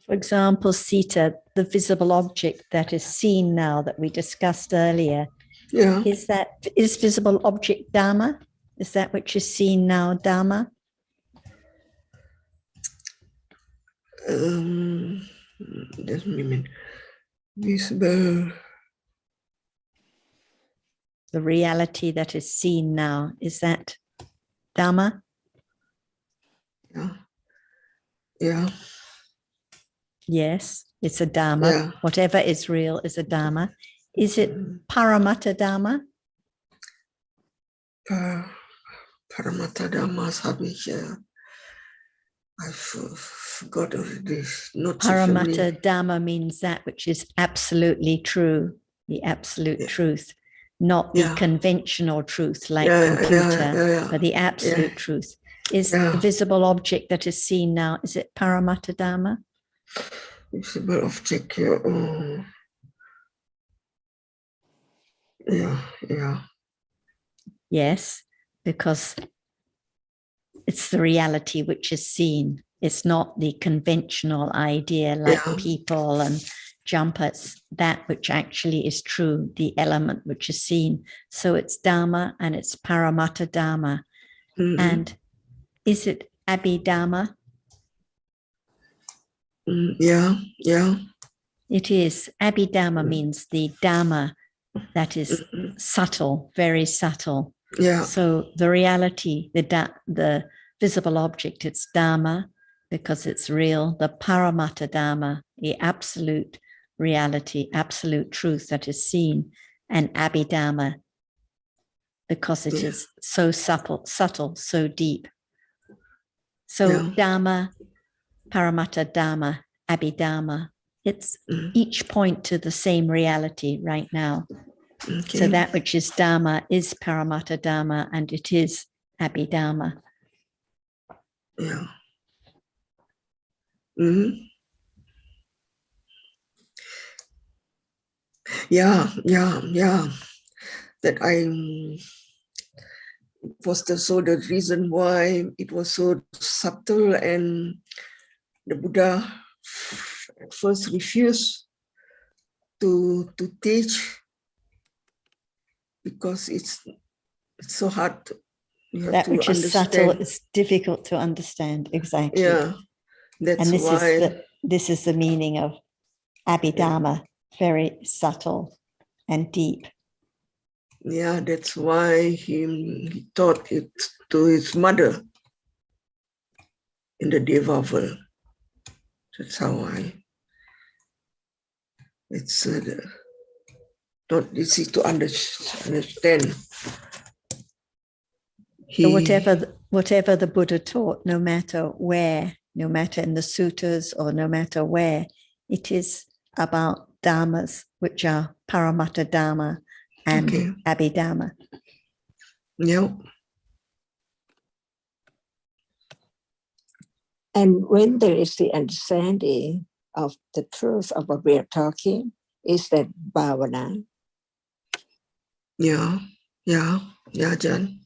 For example, Sita, the visible object that is seen now that we discussed earlier, Yeah. is visible object Dhamma? Is that which is seen now Dhamma? Let me mean visible. The reality that is seen now, is that Dhamma? Yeah. Yeah. Yes, it's a Dhamma. Yeah. Whatever is real is a Dhamma. Is it Paramatta Dhamma? Paramatta Dhamma habe ich, I forgot already. Not so familiar. Paramatta Dhamma means that which is absolutely true, the absolute truth, not the conventional truth like computer, but the absolute truth. Is the visible object that is seen now, is it Paramatta Dhamma? Visible object, yeah. Yes, because it's the reality which is seen. It's not the conventional idea like people and jumpers, that which actually is true, the element which is seen. So it's Dhamma and it's Paramatta Dhamma. Mm-hmm. And is it Abhidhamma? Yeah. It is. Abhidhamma means the Dhamma that is subtle, very subtle. Yeah. So the reality, the visible object, it's Dhamma because it's real. The Paramatta Dhamma, the absolute reality, absolute truth that is seen, and Abhidhamma because it is so subtle, so deep. So Dhamma, Paramatta Dhamma, Abhidhamma, it's each point to the same reality right now. Okay. So that which is Dhamma is Paramatta Dhamma and it is Abhidhamma. Yeah. Mm-hmm. Yeah. That was the reason why it was so subtle, and the Buddha at first refused to teach because it's so hard. You have that to which understand. is subtle is difficult to understand. Exactly. Yeah, that's and why. This is the meaning of Abhidhamma, very subtle and deep. Yeah, that's why he taught it to his mother in the Deva world. That's how it's not easy to understand. So whatever the Buddha taught, no matter where, no matter in the suttas or no matter where, it is about dhammas, which are Paramatta Dhamma and Abhidhamma. Yeah. And when there is the understanding of the truth of what we are talking, is that bhavana. Yeah, Jan.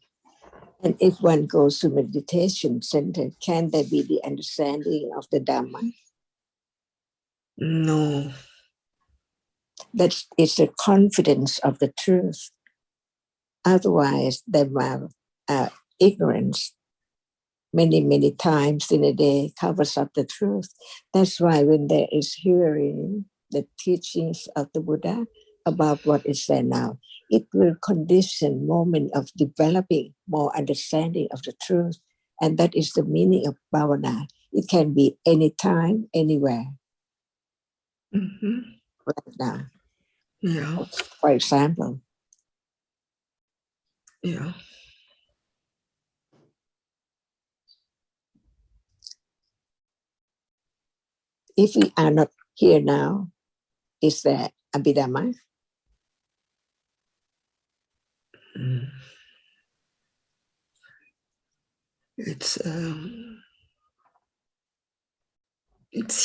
And if one goes to meditation center, can there be the understanding of the Dhamma? No. That is the confidence of the truth. Otherwise, there are ignorance many times in a day covers up the truth. That's why when there is hearing the teachings of the Buddha about what is there now, it will condition moment of developing more understanding of the truth. And that is the meaning of bhavana. It can be anytime, anywhere. Mm-hmm. Right now. Yeah. For example. Yeah. If we are not here now, is there Abhidhamma? It's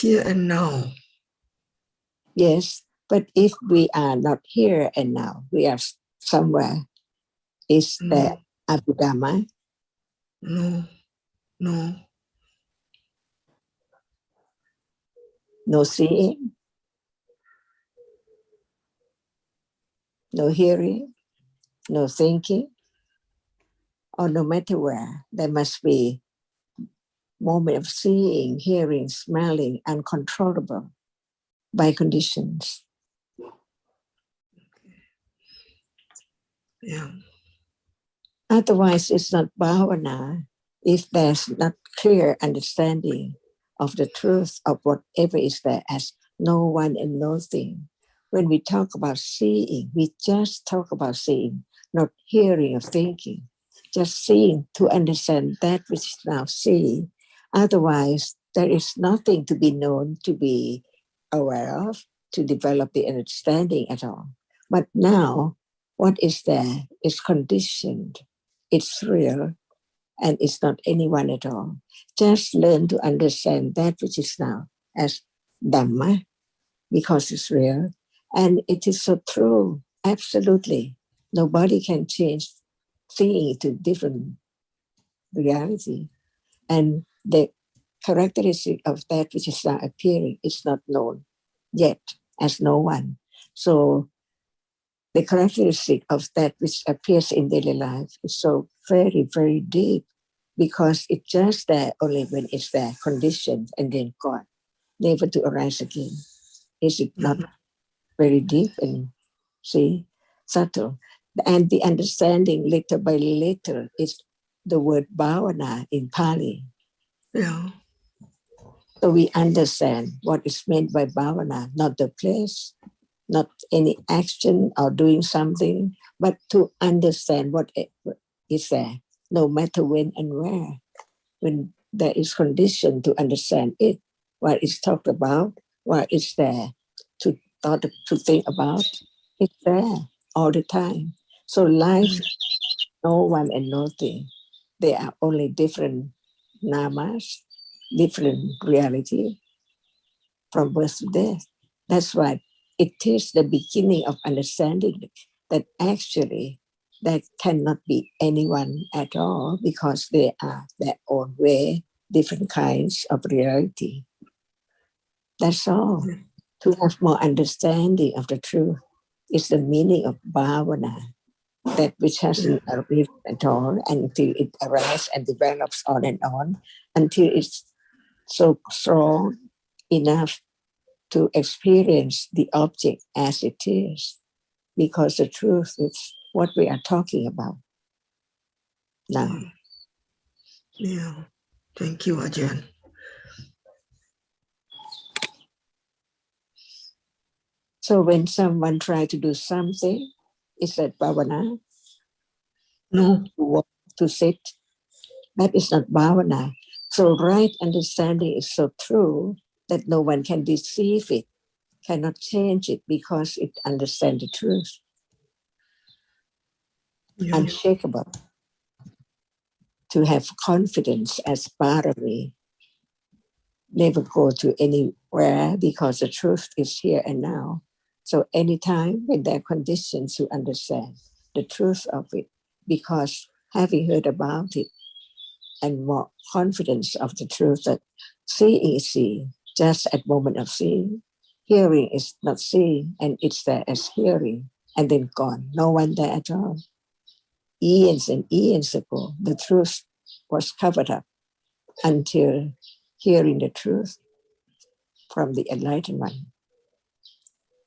here and now. Yes, but if we are not here and now, we are somewhere, is there Abhidhamma? No. no seeing, no hearing, no thinking, or no matter where, there must be moment of seeing, hearing, smelling, uncontrollable by conditions. Yeah. Otherwise, it's not bhavana if there's not clear understanding of the truth of whatever is there as no one and nothing. When we talk about seeing, we just talk about seeing, not hearing or thinking, just seeing to understand that which is now seen. Otherwise, there is nothing to be known, to be aware of, to develop the understanding at all. But now, what is there is conditioned, it's real, and it's not anyone at all. Just learn to understand that which is now as Dhamma, because it's real, and it is so true, absolutely. Nobody can change seeing it to different reality. And the characteristic of that which is now appearing is not known yet as no one. So the characteristic of that which appears in daily life is so very, very deep, because it's just there only when it's there, conditioned and then gone, never to arise again. Is it not very deep and subtle? And the understanding little by little is the word bhavana in Pali. Yeah. So we understand what is meant by bhavana, not the place, not any action or doing something, but to understand what is there, no matter when and where. When there is condition to understand it, what is talked about, what is there to think about, it's there all the time. So life, no one and nothing. They are only different namas, different reality from birth to death. That's why it is the beginning of understanding that actually there cannot be anyone at all, because they are their own way, different kinds of reality. That's all. To have more understanding of the truth is the meaning of bhavana, that which hasn't arisen at all until it arises and develops on and on until it's so strong enough to experience the object as it is, because the truth is what we are talking about now. Yeah. Thank you, Ajahn. So when someone tries to do something, is that bhavana? No. To walk, to sit, that is not bhavana. So right understanding is so true that no one can deceive it, cannot change it, because it understands the truth. Yeah. Unshakable. To have confidence as parami, never go to anywhere, because the truth is here and now. So anytime when there are conditions to understand the truth of it, because having heard about it and more confidence of the truth that seeing is seeing, just at moment of seeing, hearing is not seeing, and it's there as hearing, and then gone, no one there at all. Eons and eons ago, the truth was covered up until hearing the truth from the enlightened one,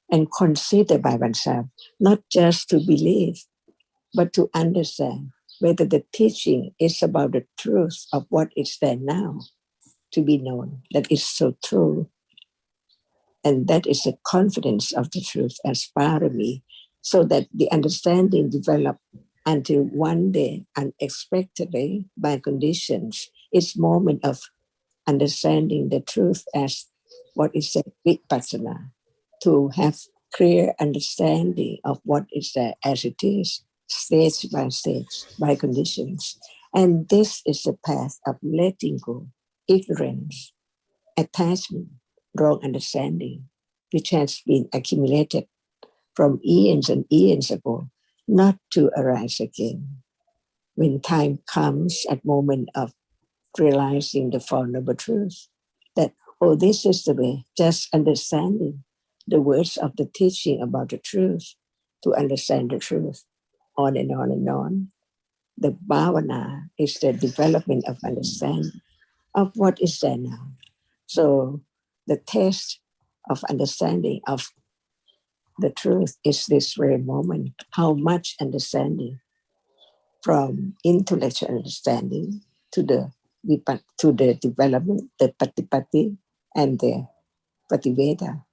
and consider by oneself, not just to believe, but to understand whether the teaching is about the truth of what is there now to be known, that is so true. And that is the confidence of the truth as parami, so that the understanding develop until one day, unexpectedly, by conditions, it's moment of understanding the truth as what is a vipassana, to have clear understanding of what is there as it is, stage by stage, by conditions. And this is the path of letting go ignorance, attachment, wrong understanding, which has been accumulated from eons and eons ago, not to arise again. When time comes at moment of realizing the Four Noble Truths, that oh, this is the way, just understanding the words of the teaching about the truth, to understand the truth, on and on and on. The bhavana is the development of understanding of what is there now. So the test of understanding of the truth is this very moment. How much understanding, from intellectual understanding to the development, the patipati and the pativeda.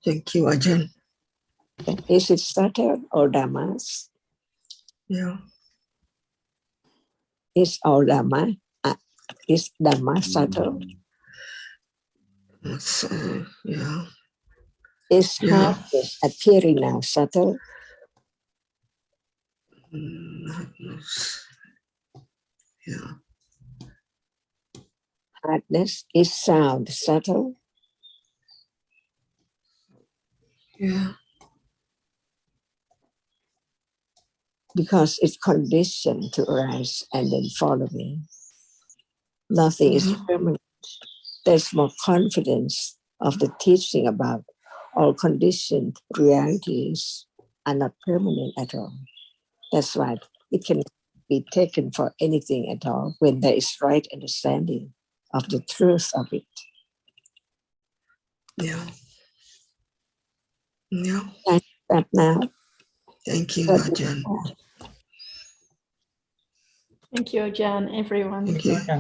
Thank you, Ajahn. Is it subtle or dhammas? Yeah. Is all dhamma? Is dhamma subtle? So, yeah. Is hardness appearing now subtle? Yeah. Hardness is sound subtle? Yeah. Because it's conditioned to arise and then fall away. Nothing is permanent. There's more confidence of the teaching about all conditioned realities are not permanent at all. That's why it can be taken for anything at all when there is right understanding of the truth of it. Yeah. Yeah. Can I stop now? Thank you, But Ajahn. Thank you, Ajahn, everyone. Thank you.